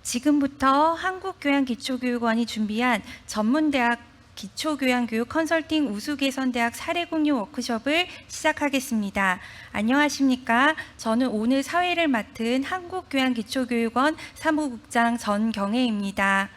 지금부터 한국교양기초교육원이 준비한 전문대학 기초교양교육 컨설팅 우수개선대학 사례공유 워크숍을 시작하겠습니다. 안녕하십니까? 저는 오늘 사회를 맡은 한국교양기초교육원 사무국장 전경혜입니다.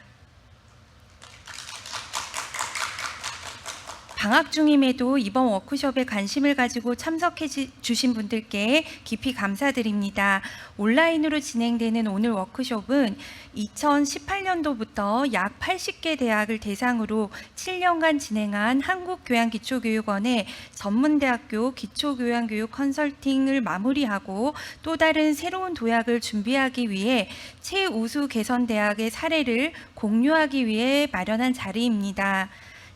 방학 중임에도 이번 워크숍에 관심을 가지고 참석해 주신 분들께 깊이 감사드립니다. 온라인으로 진행되는 오늘 워크숍은 2018년도부터 약 80개 대학을 대상으로 7년간 진행한 한국교양기초교육원의 전문대학교 기초교양교육 컨설팅을 마무리하고 또 다른 새로운 도약을 준비하기 위해 최우수 개선대학의 사례를 공유하기 위해 마련한 자리입니다.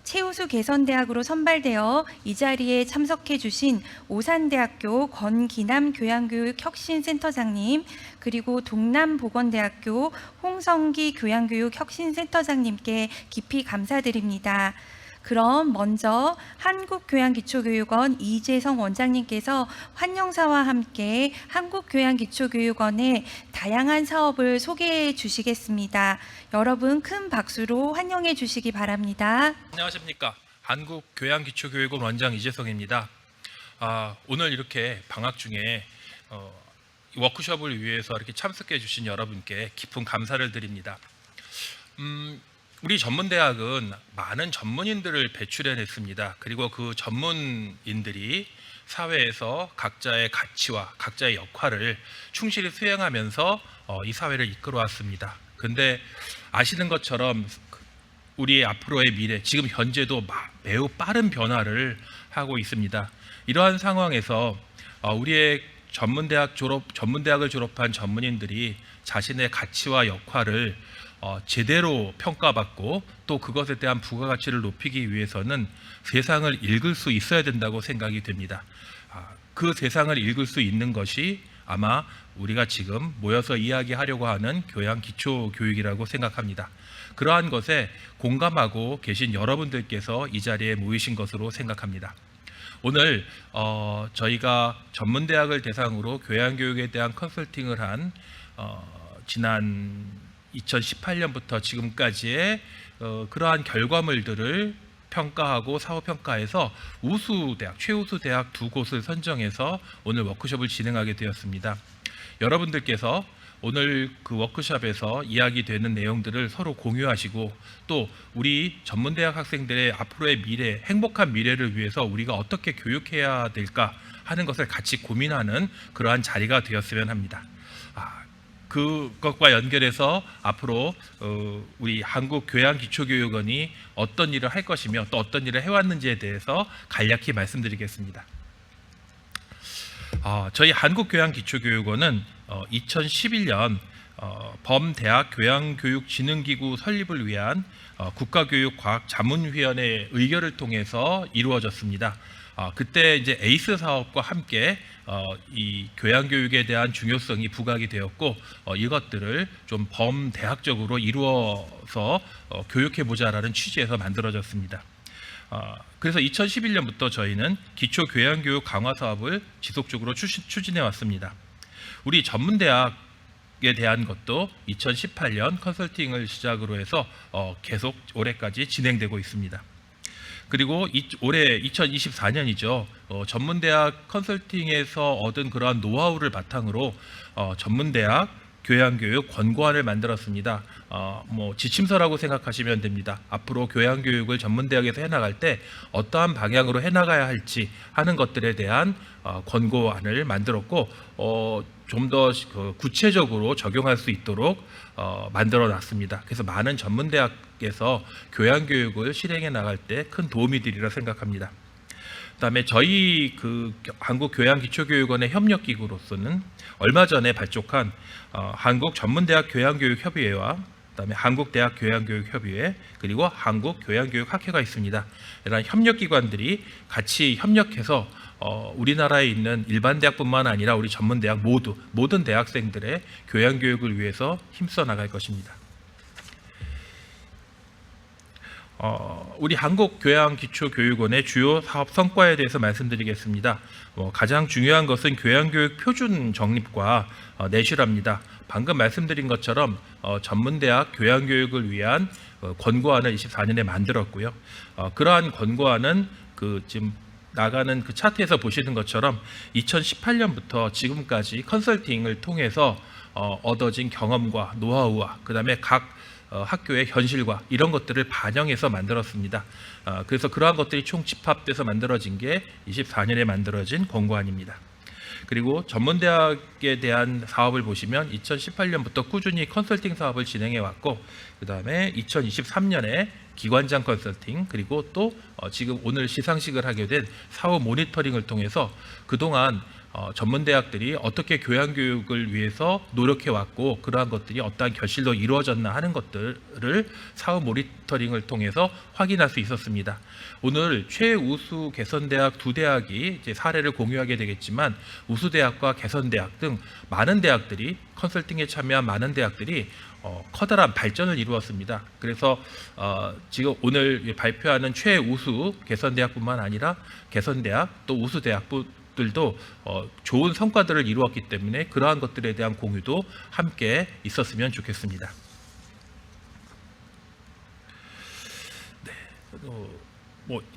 최우수 개선대학으로 선발되어 이 자리에 참석해 주신 오산대학교 권기남 교양교육혁신센터장님, 그리고 동남보건대학교 홍성기 교양교육혁신센터장님께 깊이 감사드립니다. 그럼 먼저 한국교양기초교육원 이재성 원장님께서 환영사와 함께 한국교양기초교육원의 다양한 사업을 소개해 주시겠습니다. 여러분 큰 박수로 환영해 주시기 바랍니다. 안녕하십니까. 한국교양기초교육원 원장 이재성입니다. 오늘 이렇게 방학 중에 워크숍을 위해서 이렇게 참석해 주신 여러분께 깊은 감사를 드립니다. 우리 전문대학은 많은 전문인들을 배출해냈습니다. 그리고 그 전문인들이 사회에서 각자의 가치와 각자의 역할을 충실히 수행하면서 이 사회를 이끌어왔습니다. 근데 아시는 것처럼 우리의 앞으로의 미래, 지금 현재도 매우 빠른 변화를 하고 있습니다. 이러한 상황에서 우리의 전문대학을 졸업한 전문인들이 자신의 가치와 역할을 제대로 평가받고 또 그것에 대한 부가가치를 높이기 위해서는 세상을 읽을 수 있어야 된다고 생각이 됩니다. 그 세상을 읽을 수 있는 것이 아마 우리가 지금 모여서 이야기하려고 하는 교양 기초교육이라고 생각합니다. 그러한 것에 공감하고 계신 여러분들께서 이 자리에 모이신 것으로 생각합니다. 오늘 저희가 전문대학을 대상으로 교양교육에 대한 컨설팅을 한 지난 2018년부터 지금까지의 그러한 결과물들을 평가하고 사후평가해서 우수대학, 최우수대학 2곳을 선정해서 오늘 워크숍을 진행하게 되었습니다. 여러분들께서 오늘 그 워크숍에서 이야기되는 내용들을 서로 공유하시고 또 우리 전문대학 학생들의 앞으로의 미래, 행복한 미래를 위해서 우리가 어떻게 교육해야 될까 하는 것을 같이 고민하는 그러한 자리가 되었으면 합니다. 그것과 연결해서 앞으로 우리 한국교양기초교육원이 어떤 일을 할 것이며 또 어떤 일을 해왔는지에 대해서 간략히 말씀드리겠습니다. 저희 한국교양기초교육원은 2011년 범대학 교양교육진흥기구 설립을 위한 국가교육과학자문위원회 의결을 통해서 이루어졌습니다. 그때 이제 에이스 사업과 함께 이 교양교육에 대한 중요성이 부각이 되었고 이것들을 좀 범대학적으로 이루어서 교육해보자라는 취지에서 만들어졌습니다. 그래서 2011년부터 저희는 기초교양교육 강화 사업을 지속적으로 추진해 왔습니다. 우리 전문대학에 대한 것도 2018년 컨설팅을 시작으로 해서 계속 올해까지 진행되고 있습니다. 그리고 올해 2024년이죠. 전문대학 컨설팅에서 얻은 그러한 노하우를 바탕으로 전문대학 교양교육 권고안을 만들었습니다. 지침서라고 생각하시면 됩니다. 앞으로 교양교육을 전문대학에서 해나갈 때 어떠한 방향으로 해나가야 할지 하는 것들에 대한 권고안을 만들었고 좀 더 구체적으로 적용할 수 있도록 만들어 놨습니다. 그래서 많은 전문대학에서 교양교육을 실행해 나갈 때 큰 도움이 되리라 생각합니다. 그다음에 저희 한국교양기초교육원의 협력기구로서는 얼마 전에 발족한 한국전문대학교양교육협의회와 그다음에 한국대학교양교육협의회 그리고 한국교양교육학회가 있습니다. 이런 협력기관들이 같이 협력해서 우리나라에 있는 일반 대학뿐만 아니라 우리 전문대학 모든 대학생들의 교양교육을 위해서 힘써 나갈 것입니다. 우리 한국교양기초교육원의 주요 사업 성과에 대해서 말씀드리겠습니다. 가장 중요한 것은 교양교육 표준 정립과 내실화입니다. 방금 말씀드린 것처럼 전문대학 교양교육을 위한 권고안을 24년에 만들었고요. 그러한 권고안은 지금 나가는 그 차트에서 보시는 것처럼 2018년부터 지금까지 컨설팅을 통해서 얻어진 경험과 노하우와 그다음에 각 학교의 현실과 이런 것들을 반영해서 만들었습니다. 그래서 그러한 것들이 총 집합돼서 만들어진 게 24년에 만들어진 권고안입니다. 그리고 전문대학에 대한 사업을 보시면 2018년부터 꾸준히 컨설팅 사업을 진행해 왔고 그 다음에 2023년에 기관장 컨설팅 그리고 또 지금 오늘 시상식을 하게 된 사후 모니터링을 통해서 그동안 전문대학들이 어떻게 교양교육을 위해서 노력해왔고 그러한 것들이 어떠한 결실로 이루어졌나 하는 것들을 사후 모니터링을 통해서 확인할 수 있었습니다. 오늘 최우수 개선대학 두 대학이 이제 사례를 공유하게 되겠지만 우수대학과 개선대학 등 많은 대학들이 컨설팅에 참여한 많은 대학들이 커다란 발전을 이루었습니다. 그래서 지금 오늘 발표하는 최우수 개선대학뿐만 아니라 개선대학 또 우수대학들도 좋은 성과들을 이루었기 때문에 그러한 것들에 대한 공유도 함께 있었으면 좋겠습니다.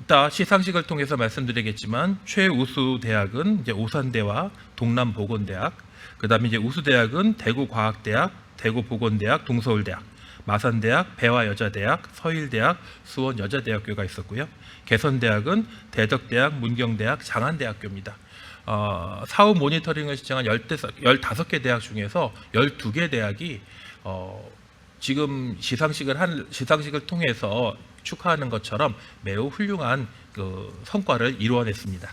이따 시상식을 통해서 말씀드리겠지만 최우수 대학은 이제 오산대와 동남보건대학, 그다음에 이제 우수대학은 대구과학대학, 대구보건대학, 동서울대학, 마산대학, 배화여자대학, 서일대학, 수원여자대학교가 있었고요. 개선대학은 대덕대학, 문경대학, 장안대학교입니다. 사후 모니터링을 시청한 15개 대학 중에서 12개 대학이 지금 시상식을 통해서 축하하는 것처럼 매우 훌륭한 그 성과를 이루어냈습니다.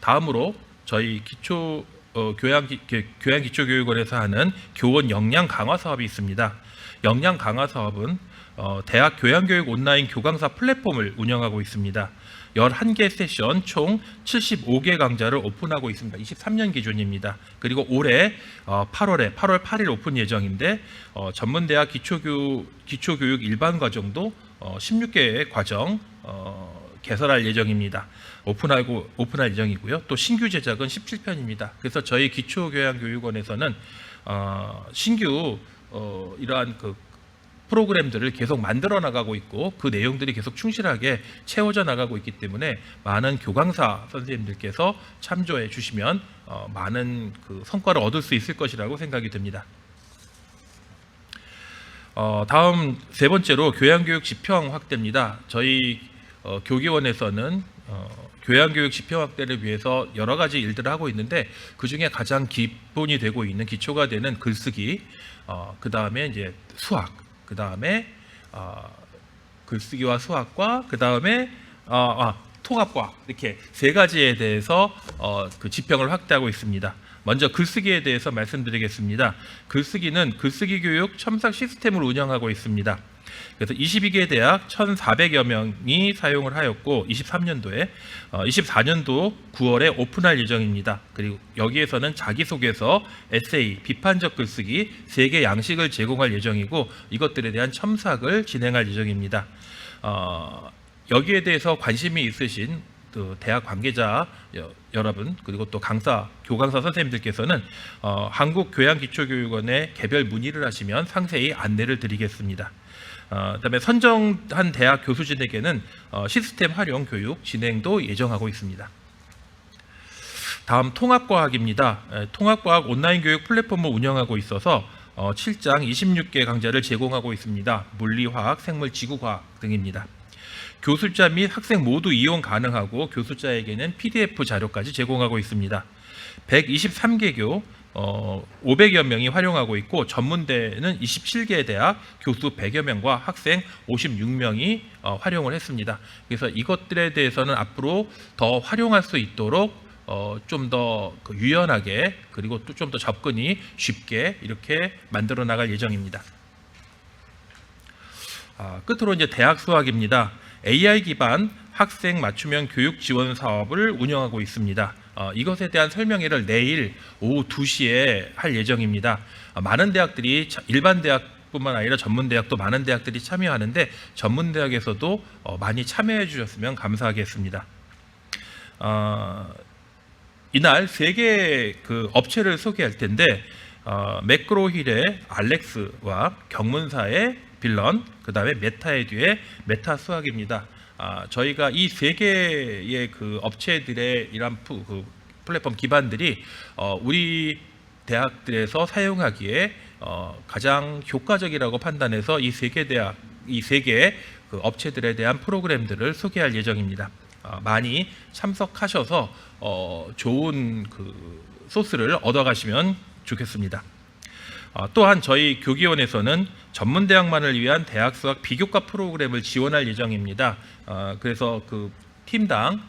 다음으로 저희 교양기초교육원에서 하는 교원 역량 강화 사업이 있습니다. 역량 강화 사업은 대학 교양교육 온라인 교강사 플랫폼을 운영하고 있습니다. 11개 세션 총 75개 강좌를 오픈하고 있습니다. 23년 기준입니다. 그리고 올해 8월 8일 오픈 예정인데 전문대학 기초교육 일반 과정도 16개의 과정 개설할 예정입니다. 오픈할 예정이고요. 또 신규 제작은 17편입니다. 그래서 저희 기초교양교육원에서는 신규 이러한 그 프로그램들을 계속 만들어 나가고 있고 그 내용들이 계속 충실하게 채워져 나가고 있기 때문에 많은 교강사 선생님들께서 참조해 주시면 많은 그 성과를 얻을 수 있을 것이라고 생각이 듭니다. 다음 세 번째로 교양교육 지평 확대입니다. 저희 교기원에서는 교양교육 지평 확대를 위해서 여러 가지 일들을 하고 있는데 그 중에 가장 기본이 되고 있는 기초가 되는 글쓰기, 그 다음에 이제 수학, 그 다음에 글쓰기와 수학과 그 다음에 통합과 이렇게 세 가지에 대해서 그 지평을 확대하고 있습니다. 먼저 글쓰기에 대해서 말씀드리겠습니다. 글쓰기는 글쓰기 교육 첨삭 시스템을 운영하고 있습니다. 그래서 22개 대학 1,400여 명이 사용을 하였고 23년도에 24년도 9월에 오픈할 예정입니다. 그리고 여기에서는 자기소개서, 에세이, 비판적 글쓰기 3개 양식을 제공할 예정이고 이것들에 대한 첨삭을 진행할 예정입니다. 여기에 대해서 관심이 있으신 대학 관계자 여러분 그리고 또 교강사 선생님들께서는 한국교양기초교육원에 개별 문의를 하시면 상세히 안내를 드리겠습니다. 그다음에 선정한 대학 교수진에게는 시스템 활용 교육 진행도 예정하고 있습니다. 다음 통합과학입니다. 통합과학 온라인 교육 플랫폼을 운영하고 있어서 7장 26개 강좌를 제공하고 있습니다. 물리, 화학, 생물, 지구과학 등입니다. 교술자 및 학생 모두 이용 가능하고 교수자에게는 PDF 자료까지 제공하고 있습니다. 123개교 500여 명이 활용하고 있고 전문대는 27개 대학 교수 100여 명과 학생 56명이 활용을 했습니다. 그래서 이것들에 대해서는 앞으로 더 활용할 수 있도록 좀 더 유연하게 그리고 또 좀 더 접근이 쉽게 이렇게 만들어 나갈 예정입니다. 끝으로 이제 대학 수학입니다. AI 기반 학생 맞춤형 교육 지원 사업을 운영하고 있습니다. 이것에 대한 설명회를 내일 오후 2시에 할 예정입니다. 많은 대학들이 일반 대학 대학뿐만 아니라 전문대학도 많은 대학들이 참여하는데 전문대학에서도 많이 참여해 주셨으면 감사하겠습니다. 이날 세 개의 그 업체를 소개할 텐데 매크로힐의 알렉스와 경문사의 빌런, 그 다음에 메타에듀의 메타수학입니다. 저희가 이 세 개의 그 업체들의 이런 그 플랫폼 기반들이 우리 대학들에서 사용하기에 가장 효과적이라고 판단해서 이 세 개의 그 업체들에 대한 프로그램들을 소개할 예정입니다. 많이 참석하셔서 좋은 그 소스를 얻어가시면 좋겠습니다. 또한 저희 교기원에서는 전문대학만을 위한 대학 수학 비교과 프로그램을 지원할 예정입니다. 그래서 그 팀당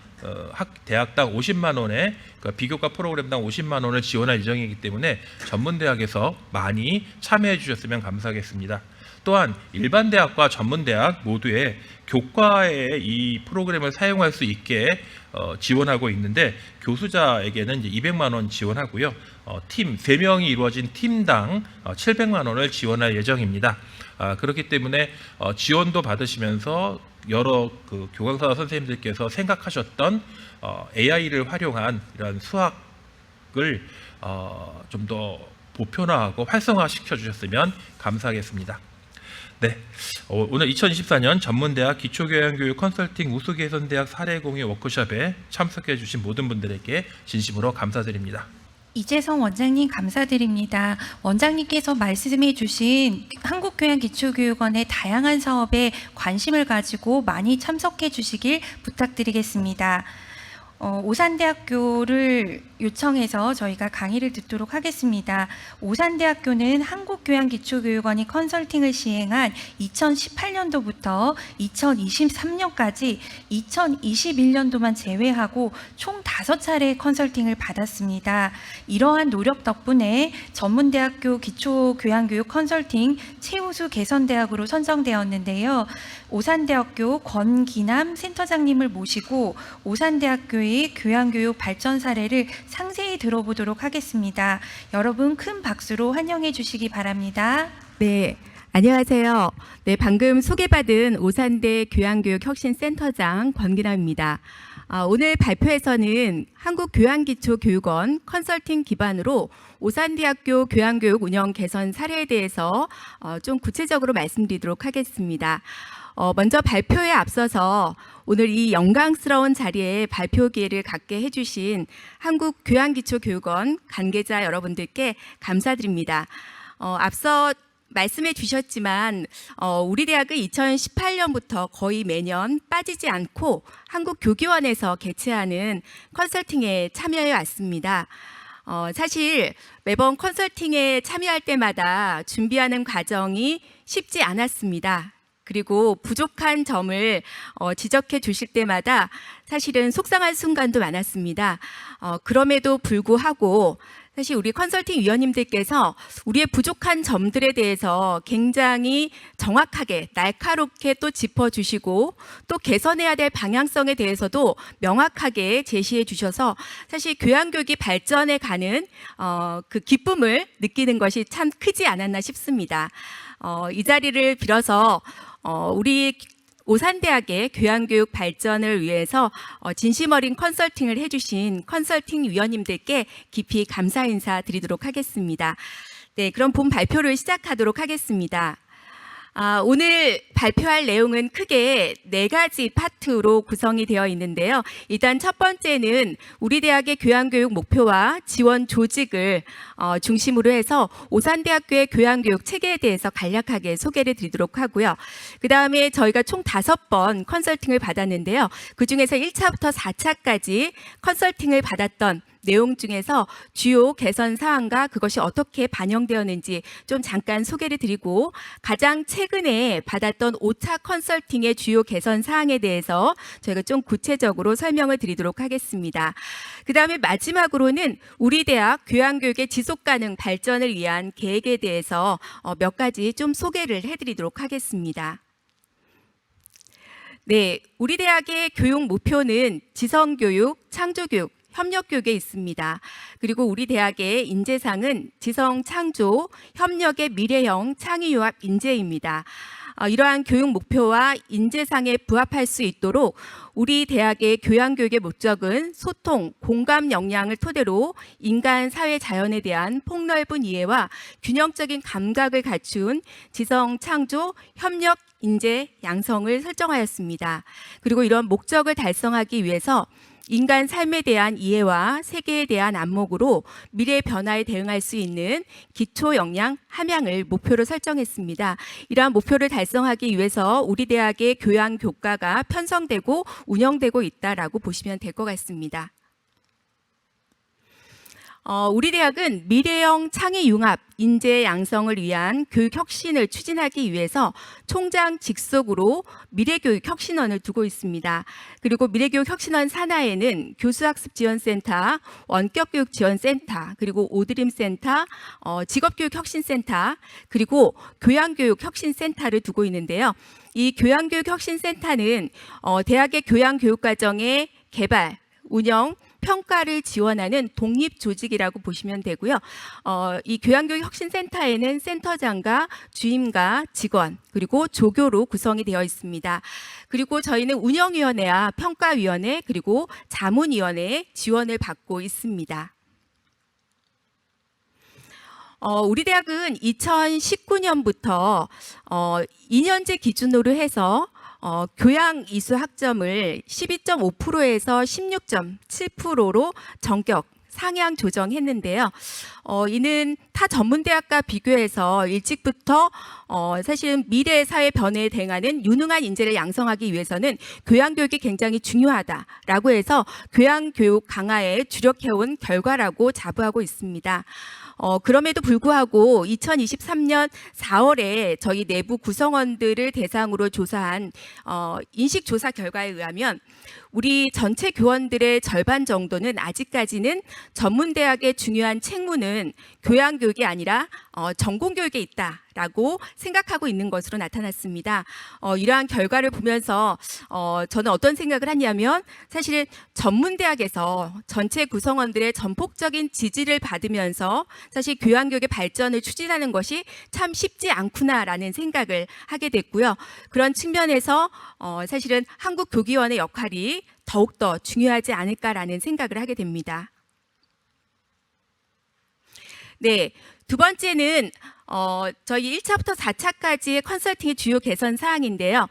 대학당 50만 원의 그 비교과 프로그램당 50만 원을 지원할 예정이기 때문에 전문대학에서 많이 참여해 주셨으면 감사하겠습니다. 또한 일반 대학과 전문대학 모두에 교과에 이 프로그램을 사용할 수 있게 지원하고 있는데 교수자에게는 이제 200만 원 지원하고요. 팀 3명이 이루어진 팀당 700만 원을 지원할 예정입니다. 그렇기 때문에 지원도 받으시면서 여러 그 교강사 선생님들께서 생각하셨던 AI를 활용한 이런 수학을 좀 더 보편화하고 활성화시켜 주셨으면 감사하겠습니다. 네, 오늘 2024년 전문대학 기초교양교육 컨설팅 우수개선대학 사례공유 워크숍에 참석해 주신 모든 분들에게 진심으로 감사드립니다. 이재성 원장님 감사드립니다. 원장님께서 말씀해 주신 한국교양기초교육원의 다양한 사업에 관심을 가지고 많이 참석해 주시길 부탁드리겠습니다. 오산대학교를 요청해서 저희가 강의를 듣도록 하겠습니다. 오산대학교는 한국교양기초교육원이 컨설팅을 시행한 2018년도부터 2023년까지 2021년도만 제외하고 총 5차례 컨설팅을 받았습니다. 이러한 노력 덕분에 전문대학교 기초교양교육 컨설팅 최우수 개선대학으로 선정되었는데요. 오산대학교 권기남 센터장님을 모시고 오산대학교의 교양교육 발전 사례를 상세히 들어보도록 하겠습니다. 여러분 큰 박수로 환영해 주시기 바랍니다. 네, 안녕하세요. 네, 방금 소개받은 오산대 교양교육혁신센터장 권기남입니다. 오늘 발표에서는 한국교양기초교육원 컨설팅 기반으로 오산대학교 교양교육 운영 개선 사례에 대해서 좀 구체적으로 말씀드리도록 하겠습니다. 먼저 발표에 앞서서 오늘 이 영광스러운 자리에 발표 기회를 갖게 해주신 한국교양기초교육원 관계자 여러분들께 감사드립니다. 앞서 말씀해 주셨지만 우리 대학은 2018년부터 거의 매년 빠지지 않고 한국교기원에서 개최하는 컨설팅에 참여해 왔습니다. 사실 매번 컨설팅에 참여할 때마다 준비하는 과정이 쉽지 않았습니다. 그리고 부족한 점을 지적해 주실 때마다 사실은 속상한 순간도 많았습니다. 그럼에도 불구하고 사실 우리 컨설팅 위원님들께서 우리의 부족한 점들에 대해서 굉장히 정확하게 날카롭게 또 짚어주시고 또 개선해야 될 방향성에 대해서도 명확하게 제시해 주셔서 사실 교양교육이 발전해 가는 그 기쁨을 느끼는 것이 참 크지 않았나 싶습니다. 이 자리를 빌어서 우리 오산대학의 교양교육 발전을 위해서 진심 어린 컨설팅을 해주신 컨설팅 위원님들께 깊이 감사 인사 드리도록 하겠습니다. 네, 그럼 본 발표를 시작하도록 하겠습니다. 오늘 발표할 내용은 크게 4가지 파트로 구성이 되어 있는데요. 일단 첫 번째는 우리 대학의 교양교육 목표와 지원 조직을 중심으로 해서 오산대학교의 교양교육 체계에 대해서 간략하게 소개를 드리도록 하고요. 그 다음에 저희가 총 5번 컨설팅을 받았는데요. 그 중에서 1차부터 4차까지 컨설팅을 받았던 내용 중에서 주요 개선 사항과 그것이 어떻게 반영되었는지 좀 잠깐 소개를 드리고 가장 최근에 받았던 5차 컨설팅의 주요 개선 사항에 대해서 저희가 좀 구체적으로 설명을 드리도록 하겠습니다. 그 다음에 마지막으로는 우리 대학 교양교육의 지속가능 발전을 위한 계획에 대해서 몇 가지 좀 소개를 해드리도록 하겠습니다. 네, 우리 대학의 교육 목표는 지성교육, 창조교육, 협력교육에 있습니다. 그리고 우리 대학의 인재상은 지성 창조, 협력의 미래형 창의융합 인재입니다. 이러한 교육 목표와 인재상에 부합할 수 있도록 우리 대학의 교양교육의 목적은 소통, 공감 역량을 토대로 인간, 사회, 자연에 대한 폭넓은 이해와 균형적인 감각을 갖춘 지성, 창조, 협력, 인재, 양성을 설정하였습니다. 그리고 이런 목적을 달성하기 위해서 인간 삶에 대한 이해와 세계에 대한 안목으로 미래 변화에 대응할 수 있는 기초 역량 함양을 목표로 설정했습니다. 이러한 목표를 달성하기 위해서 우리 대학의 교양 교과가 편성되고 운영되고 있다라고 보시면 될 것 같습니다. 우리 대학은 미래형 창의 융합, 인재 양성을 위한 교육 혁신을 추진하기 위해서 총장 직속으로 미래교육 혁신원을 두고 있습니다. 그리고 미래교육 혁신원 산하에는 교수학습지원센터, 원격교육지원센터, 그리고 오드림센터, 직업교육혁신센터, 그리고 교양교육혁신센터를 두고 있는데요. 이 교양교육혁신센터는 대학의 교양교육과정의 개발, 운영, 평가를 지원하는 독립 조직이라고 보시면 되고요. 이 교양교육혁신센터에는 센터장과 주임과 직원 그리고 조교로 구성이 되어 있습니다. 그리고 저희는 운영위원회와 평가위원회 그리고 자문위원회의 지원을 받고 있습니다. 우리 대학은 2019년부터 2년제 기준으로 해서 교양 이수 학점을 12.5%에서 16.7%로 전격 상향 조정했는데요. 이는 타 전문대학과 비교해서 일찍부터 사실은 미래 사회 변화에 대응하는 유능한 인재를 양성하기 위해서는 교양교육이 굉장히 중요하다라고 해서 교양교육 강화에 주력해온 결과라고 자부하고 있습니다. 그럼에도 불구하고 2023년 4월에 저희 내부 구성원들을 대상으로 조사한 인식조사 결과에 의하면 우리 전체 교원들의 절반 정도는 아직까지는 전문대학의 중요한 책무는 교양교육이 아니라 전공교육에 있다라고 생각하고 있는 것으로 나타났습니다. 이러한 결과를 보면서 저는 어떤 생각을 하냐면 사실 전문대학에서 전체 구성원들의 전폭적인 지지를 받으면서 사실 교양교육의 발전을 추진하는 것이 참 쉽지 않구나라는 생각을 하게 됐고요. 그런 측면에서 사실은 한국교기원의 역할이 더욱더 중요하지 않을까라는 생각을 하게 됩니다. 네, 두 번째는 저희 1차부터 4차까지의 컨설팅의 주요 개선 사항인데요.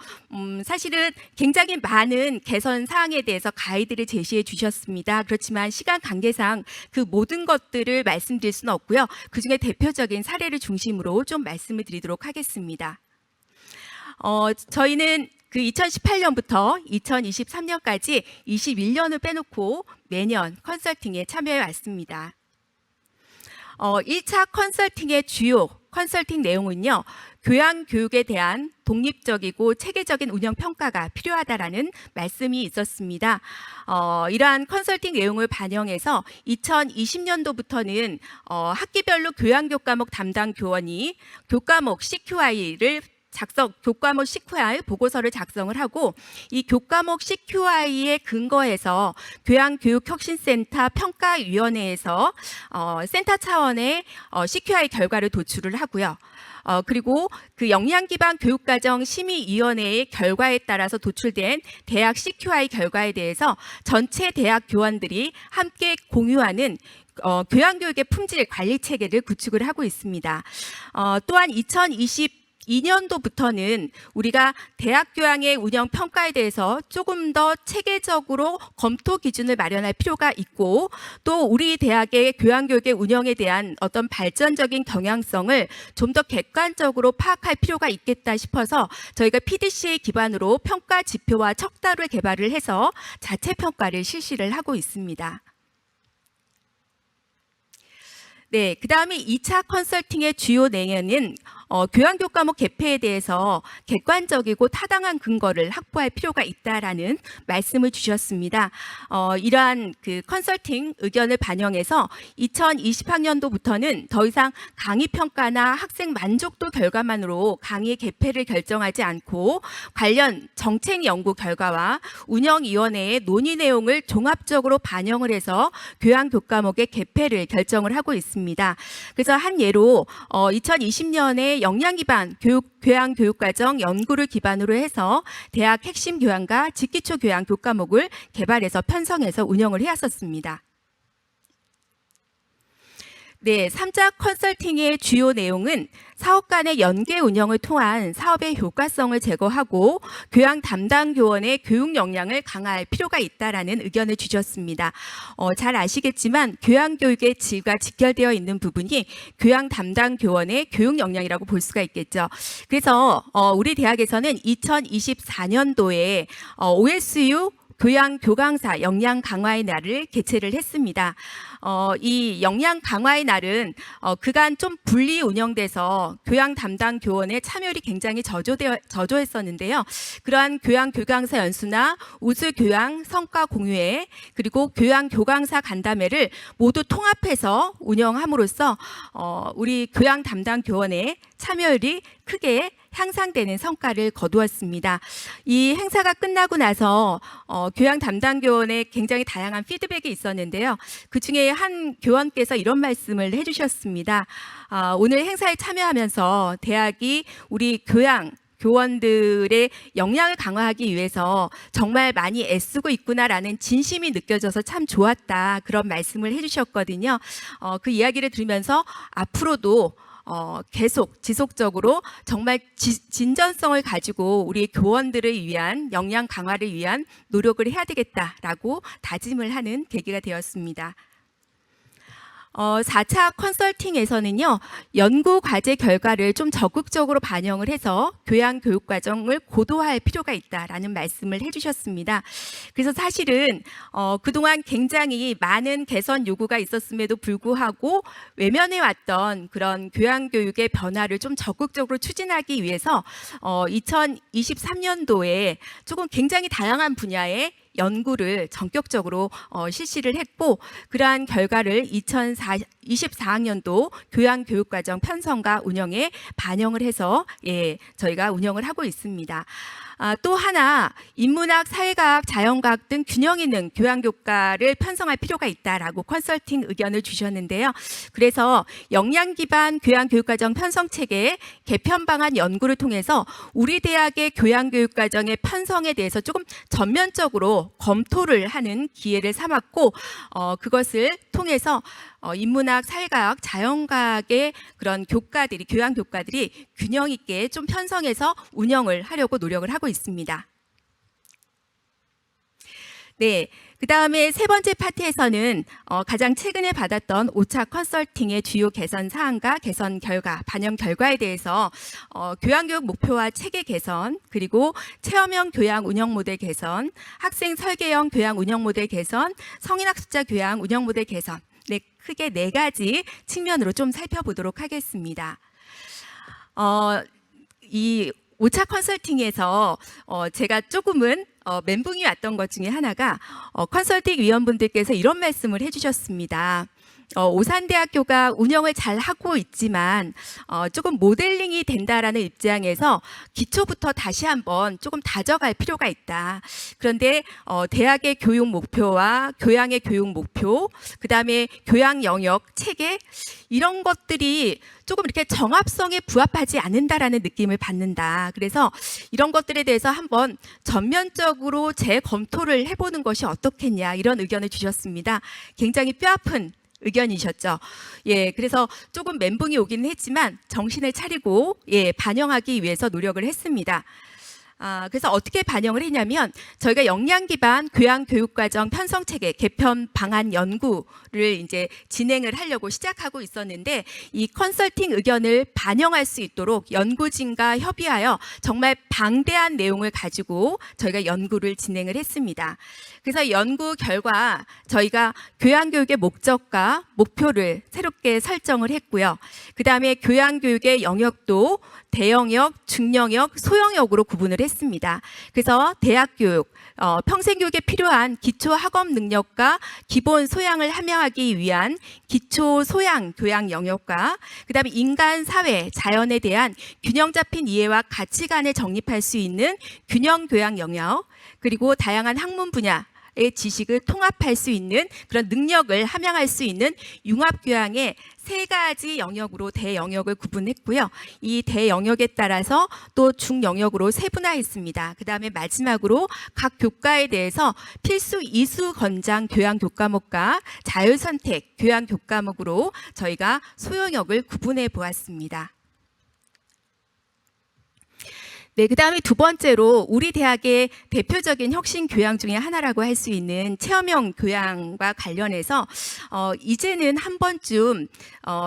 사실은 굉장히 많은 개선 사항에 대해서 가이드를 제시해 주셨습니다. 그렇지만 시간 관계상 그 모든 것들을 말씀드릴 수는 없고요. 그중에 대표적인 사례를 중심으로 좀 말씀을 드리도록 하겠습니다. 저희는 그 2018년부터 2023년까지 21년을 빼놓고 매년 컨설팅에 참여해 왔습니다. 1차 컨설팅의 주요 컨설팅 내용은요. 교양교육에 대한 독립적이고 체계적인 운영 평가가 필요하다라는 말씀이 있었습니다. 이러한 컨설팅 내용을 반영해서 2020년도부터는 학기별로 교양교육 과목 담당 교원이 교과목 CQI를 교과목 CQI 보고서를 작성을 하고 이 교과목 CQI에 근거해서 교양교육혁신센터 평가위원회에서 센터 차원의 CQI 결과를 도출을 하고요. 그리고 그 역량기반 교육과정 심의위원회의 결과에 따라서 도출된 대학 CQI 결과에 대해서 전체 대학 교원들이 함께 공유하는 교양교육의 품질 관리 체계를 구축을 하고 있습니다. 또한 2022년도부터는 우리가 대학 교양의 운영 평가에 대해서 조금 더 체계적으로 검토 기준을 마련할 필요가 있고 또 우리 대학의 교양교육의 운영에 대한 어떤 발전적인 경향성을 좀 더 객관적으로 파악할 필요가 있겠다 싶어서 저희가 PDCA 기반으로 평가 지표와 척도를 개발을 해서 자체 평가를 실시를 하고 있습니다. 네, 그 다음에 2차 컨설팅의 주요 내용은 교양교 과목 개폐에 대해서 객관적이고 타당한 근거를 확보할 필요가 있다라는 말씀을 주셨습니다. 이러한 그 컨설팅 의견을 반영해서 2020학년도부터는 더 이상 강의 평가나 학생 만족도 결과만으로 강의 개폐를 결정하지 않고 관련 정책 연구 결과와 운영위원회의 논의 내용을 종합적으로 반영을 해서 교양교 과목의 개폐를 결정을 하고 있습니다. 그래서 한 예로 2020년에 역량 기반 교양 교육과정 연구를 기반으로 해서 대학 핵심 교양과 직기초 교양 교과목을 개발해서 편성해서 운영을 해왔었습니다. 네, 3자 컨설팅의 주요 내용은 사업 간의 연계 운영을 통한 사업의 효과성을 제고하고 교양 담당 교원의 교육 역량을 강화할 필요가 있다라는 의견을 주셨습니다. 잘 아시겠지만 교양 교육의 질과 직결되어 있는 부분이 교양 담당 교원의 교육 역량이라고 볼 수가 있겠죠. 그래서 우리 대학에서는 2024년도에 OSU 교양 교강사 역량 강화의 날을 개최를 했습니다. 이 역량 강화의 날은 그간 좀 분리 운영돼서 교양 담당 교원의 참여율이 굉장히 저조했었는데요. 그러한 교양 교강사 연수나 우수 교양 성과 공유회 그리고 교양 교강사 간담회를 모두 통합해서 운영함으로써 우리 교양 담당 교원의 참여율이 크게 향상되는 성과를 거두었습니다. 이 행사가 끝나고 나서 교양 담당 교원의 굉장히 다양한 피드백이 있었는데요. 그중에 한 교원께서 이런 말씀을 해주셨습니다. 오늘 행사에 참여하면서 대학이 우리 교원들의 역량을 강화하기 위해서 정말 많이 애쓰고 있구나라는 진심이 느껴져서 참 좋았다. 그런 말씀을 해주셨거든요. 그 이야기를 들으면서 앞으로도 계속 지속적으로 정말 진전성을 가지고 우리 교원들을 위한 역량 강화를 위한 노력을 해야 되겠다라고 다짐을 하는 계기가 되었습니다. 4차 컨설팅에서는요, 연구 과제 결과를 좀 적극적으로 반영을 해서 교양 교육 과정을 고도화할 필요가 있다라는 말씀을 해주셨습니다. 그래서 사실은 그동안 굉장히 많은 개선 요구가 있었음에도 불구하고 외면해 왔던 그런 교양 교육의 변화를 좀 적극적으로 추진하기 위해서 2023년도에 조금 굉장히 다양한 분야의 연구를 전격적으로 실시를 했고 그러한 결과를 2024학년도 교양교육과정 편성과 운영에 반영을 해서 저희가 운영을 하고 있습니다. 또 하나 인문학, 사회과학, 자연과학 등 균형 있는 교양교과를 편성할 필요가 있다라고 컨설팅 의견을 주셨는데요. 그래서 역량 기반 교양교육과정 편성체계 개편 방안 연구를 통해서 우리 대학의 교양교육과정의 편성에 대해서 조금 전면적으로 검토를 하는 기회를 삼았고 그것을 통해서 인문학, 사회과학, 자연과학의 그런 교과들이 교양 교과들이 균형 있게 좀 편성해서 운영을 하려고 노력을 하고 있습니다. 네. 그 다음에 세 번째 파트에서는 가장 최근에 받았던 5차 컨설팅의 주요 개선 사항과 개선 결과, 반영 결과에 대해서 교양교육 목표와 체계 개선, 그리고 체험형 교양 운영 모델 개선, 학생 설계형 교양 운영 모델 개선, 성인학습자 교양 운영 모델 개선, 크게 4가지 측면으로 좀 살펴보도록 하겠습니다. 이 5차 컨설팅에서 제가 조금은 멘붕이 왔던 것 중에 하나가 컨설팅 위원분들께서 이런 말씀을 해주셨습니다. 오산대학교가 운영을 잘 하고 있지만 조금 모델링이 된다라는 입장에서 기초부터 다시 한번 조금 다져갈 필요가 있다. 그런데 대학의 교육 목표와 교양의 교육 목표, 그 다음에 교양 영역 체계 이런 것들이 조금 이렇게 정합성에 부합하지 않는다라는 느낌을 받는다. 그래서 이런 것들에 대해서 한번 전면적으로 재검토를 해보는 것이 어떻겠냐 이런 의견을 주셨습니다. 굉장히 뼈아픈 의견이셨죠. 그래서 조금 멘붕이 오기는 했지만 정신을 차리고 반영하기 위해서 노력을 했습니다. 그래서 어떻게 반영을 했냐면 저희가 역량 기반 교양 교육과정 편성 체계 개편 방안 연구를 이제 진행을 하려고 시작하고 있었는데 이 컨설팅 의견을 반영할 수 있도록 연구진과 협의하여 정말 방대한 내용을 가지고 저희가 연구를 진행을 했습니다. 그래서 연구 결과 저희가 교양 교육의 목적과 목표를 새롭게 설정을 했고요. 그다음에 교양 교육의 영역도 대영역, 중영역, 소영역으로 구분을 했습니다. 그래서 대학 교육, 평생 교육에 필요한 기초 학업 능력과 기본 소양을 함양하기 위한 기초 소양 교양 영역과 그다음에 인간, 사회, 자연에 대한 균형 잡힌 이해와 가치관을 정립할 수 있는 균형 교양 영역, 그리고 다양한 학문 분야 의 지식을 통합할 수 있는 그런 능력을 함양할 수 있는 융합교양의 3가지 영역으로 대영역을 구분했고요. 이 대영역에 따라서 또 중영역으로 세분화했습니다. 그 다음에 마지막으로 각 교과에 대해서 필수 이수 권장 교양 교과목과 자율선택 교양 교과목으로 저희가 소영역을 구분해 보았습니다. 네, 그 다음에 두 번째로 우리 대학의 대표적인 혁신 교양 중에 하나라고 할 수 있는 체험형 교양과 관련해서 이제는 한 번쯤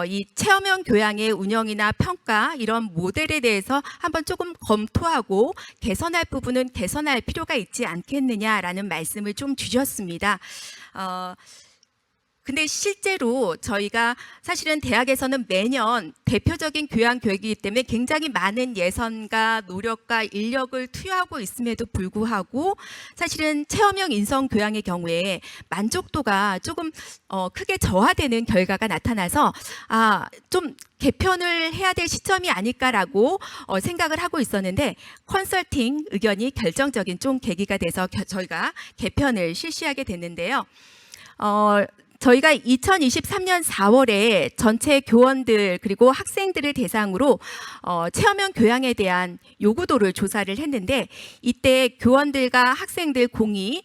이 체험형 교양의 운영이나 평가 이런 모델에 대해서 한번 조금 검토하고 개선할 부분은 개선할 필요가 있지 않겠느냐라는 말씀을 좀 주셨습니다. 근데 실제로 저희가 사실은 대학에서는 매년 대표적인 교양 교육이기 때문에 굉장히 많은 예산과 노력과 인력을 투여하고 있음에도 불구하고 사실은 체험형 인성 교양의 경우에 만족도가 조금 크게 저하되는 결과가 나타나서 좀 개편을 해야 될 시점이 아닐까라고 생각을 하고 있었는데 컨설팅 의견이 결정적인 좀 계기가 돼서 저희가 개편을 실시하게 됐는데요. 저희가 2023년 4월에 전체 교원들 그리고 학생들을 대상으로 체험형 교양에 대한 요구도를 조사를 했는데 이때 교원들과 학생들 공히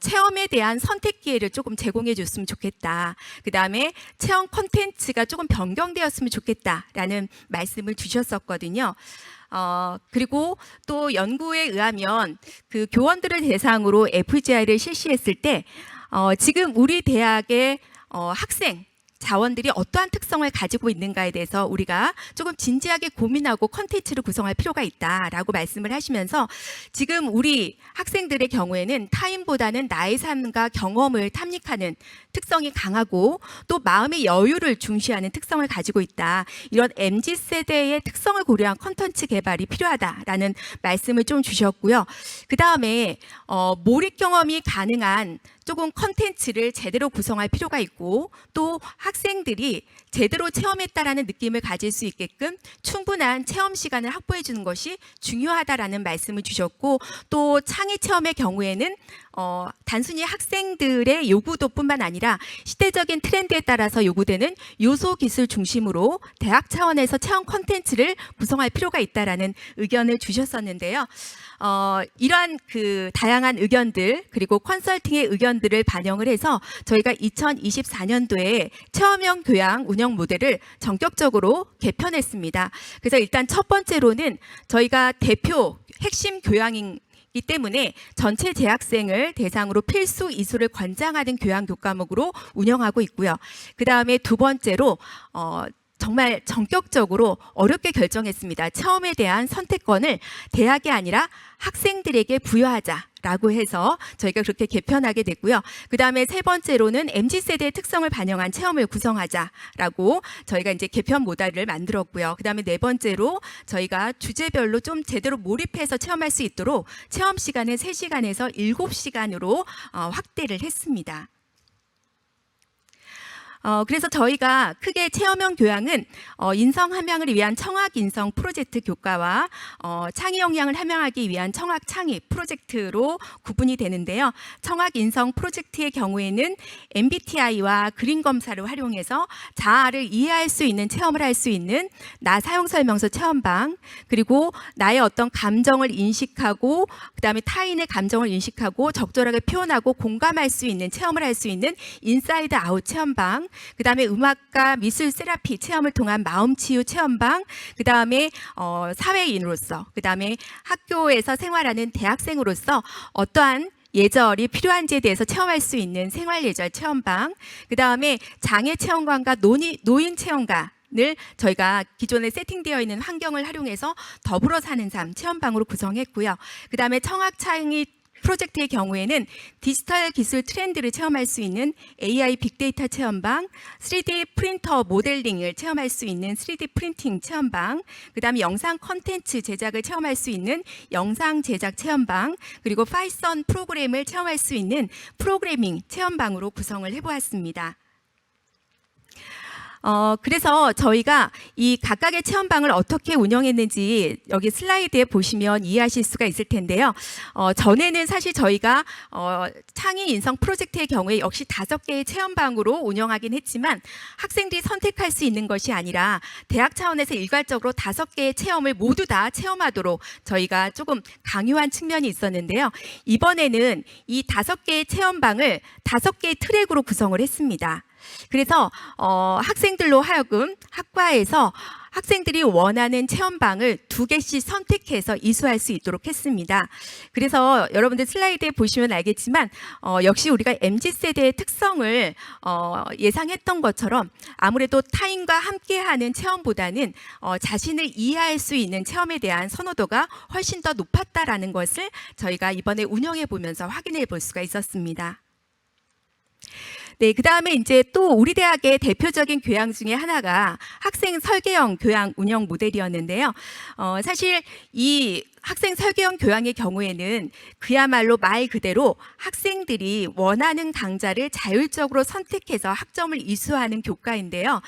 체험에 대한 선택 기회를 조금 제공해 줬으면 좋겠다. 그 다음에 체험 콘텐츠가 조금 변경되었으면 좋겠다라는 말씀을 주셨었거든요. 그리고 또 연구에 의하면 그 교원들을 대상으로 FGI를 실시했을 때 지금 우리 대학의 학생 자원들이 어떠한 특성을 가지고 있는가에 대해서 우리가 조금 진지하게 고민하고 콘텐츠를 구성할 필요가 있다라고 말씀을 하시면서 지금 우리 학생들의 경우에는 타인보다는 나의 삶과 경험을 탐닉하는 특성이 강하고 또 마음의 여유를 중시하는 특성을 가지고 있다. 이런 MZ세대의 특성을 고려한 콘텐츠 개발이 필요하다라는 말씀을 좀 주셨고요. 그 다음에 몰입 경험이 가능한 조금 콘텐츠를 제대로 구성할 필요가 있고 또 학생들이 제대로 체험했다라는 느낌을 가질 수 있게끔 충분한 체험 시간을 확보해 주는 것이 중요하다라는 말씀을 주셨고 또 창의 체험의 경우에는 단순히 학생들의 요구도뿐만 아니라 시대적인 트렌드에 따라서 요구되는 요소 기술 중심으로 대학 차원에서 체험 콘텐츠를 구성할 필요가 있다라는 의견을 주셨었는데요. 이러한 그 다양한 의견들 그리고 컨설팅의 의견들을 반영을 해서 저희가 2024년도에 체험형 교양 운영 모델을 전격적으로 개편했습니다. 그래서 일단 첫 번째로는 저희가 대표 핵심 교양이기 때문에 전체 재학생을 대상으로 필수 이수를 권장하는 교양 교과목으로 운영하고 있고요. 그 다음에 두 번째로 정말 전격적으로 어렵게 결정했습니다. 체험에 대한 선택권을 대학이 아니라 학생들에게 부여하자라고 해서 저희가 그렇게 개편하게 됐고요. 그 다음에 세 번째로는 MZ세대의 특성을 반영한 체험을 구성하자라고 저희가 이제 개편 모델을 만들었고요. 그 다음에 네 번째로 저희가 주제별로 좀 제대로 몰입해서 체험할 수 있도록 체험 시간을 3시간에서 7시간으로 확대를 했습니다. 그래서 저희가 크게 체험형 교양은 인성 함양을 위한 청학 인성 프로젝트 교과와 창의 역량을 함양하기 위한 청학 창의 프로젝트로 구분이 되는데요. 청학 인성 프로젝트의 경우에는 MBTI와 그림 검사를 활용해서 자아를 이해할 수 있는 체험을 할 수 있는 나 사용 설명서 체험방, 그리고 나의 어떤 감정을 인식하고 그다음에 타인의 감정을 인식하고 적절하게 표현하고 공감할 수 있는 체험을 할 수 있는 인사이드 아웃 체험방, 그다음에 음악과 미술 세라피 체험을 통한 마음치유 체험방, 그다음에 사회인으로서, 그다음에 학교에서 생활하는 대학생으로서 어떠한 예절이 필요한지에 대해서 체험할 수 있는 생활예절 체험방, 그다음에 장애 체험관과 노인 체험관을 저희가 기존에 세팅되어 있는 환경을 활용해서 더불어 사는 삶 체험방으로 구성했고요. 그다음에 청학창의 프로젝트의 경우에는 디지털 기술 트렌드를 체험할 수 있는 AI 빅데이터 체험방, 3D 프린터 모델링을 체험할 수 있는 3D 프린팅 체험방, 그다음에 영상 콘텐츠 제작을 체험할 수 있는 영상 제작 체험방, 그리고 파이썬 프로그램을 체험할 수 있는 프로그래밍 체험방으로 구성을 해보았습니다. 그래서 저희가 이 각각의 체험방을 어떻게 운영했는지 여기 슬라이드에 보시면 이해하실 수가 있을 텐데요. 전에는 사실 저희가 창의 인성 프로젝트의 경우에 역시 5개의 체험방으로 운영하긴 했지만 학생들이 선택할 수 있는 것이 아니라 대학 차원에서 일괄적으로 5개의 체험을 모두 다 체험하도록 저희가 조금 강요한 측면이 있었는데요. 이번에는 이 5개의 체험방을 5개의 트랙으로 구성을 했습니다. 그래서 학생들로 하여금 학과에서 학생들이 원하는 체험방을 2개씩 선택해서 이수할 수 있도록 했습니다. 그래서 여러분들 슬라이드에 보시면 알겠지만 역시 우리가 MZ세대의 특성을 예상했던 것처럼 아무래도 타인과 함께하는 체험보다는 자신을 이해할 수 있는 체험에 대한 선호도가 훨씬 더 높았다라는 것을 저희가 이번에 운영해 보면서 확인해 볼 수가 있었습니다. 네, 그 다음에 이제 또 우리 대학의 대표적인 교양 중에 하나가 학생 설계형 교양 운영 모델이었는데요. 사실 이 학생 설계형 교양의 경우에는 그야말로 말 그대로 학생들이 원하는 강좌를 자율적으로 선택해서 학점을 이수하는 교과인데요.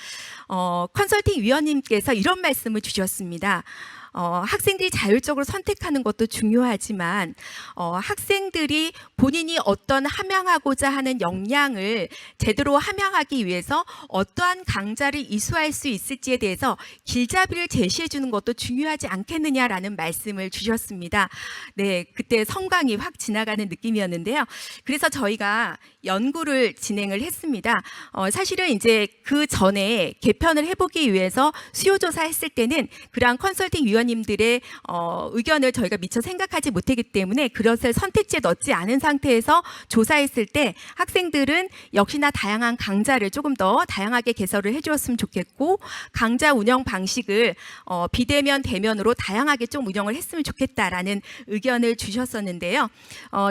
컨설팅 위원님께서 이런 말씀을 주셨습니다. 학생들이 자율적으로 선택하는 것도 중요하지만 학생들이 본인이 어떤 함양하고자 하는 역량을 제대로 함양하기 위해서 어떠한 강좌를 이수할 수 있을지에 대해서 길잡이를 제시해 주는 것도 중요하지 않겠느냐라는 말씀을 주셨습니다. 네, 그때 성광이 확 지나가는 느낌이었는데요. 그래서 저희가 연구를 진행을 했습니다. 사실은 이제 그 전에 개편을 해보기 위해서 수요조사 했을 때는 그러한 컨설팅 위원님들의 의견을 저희가 미처 생각하지 못했기 때문에 그것을 선택지에 넣지 않은 상태에서 조사했을 때 학생들은 역시나 다양한 강좌를 조금 더 다양하게 개설을 해주었으면 좋겠고 강좌 운영 방식을 비대면 대면으로 다양하게 좀 운영을 했으면 좋겠다라는 의견을 주셨었는데요.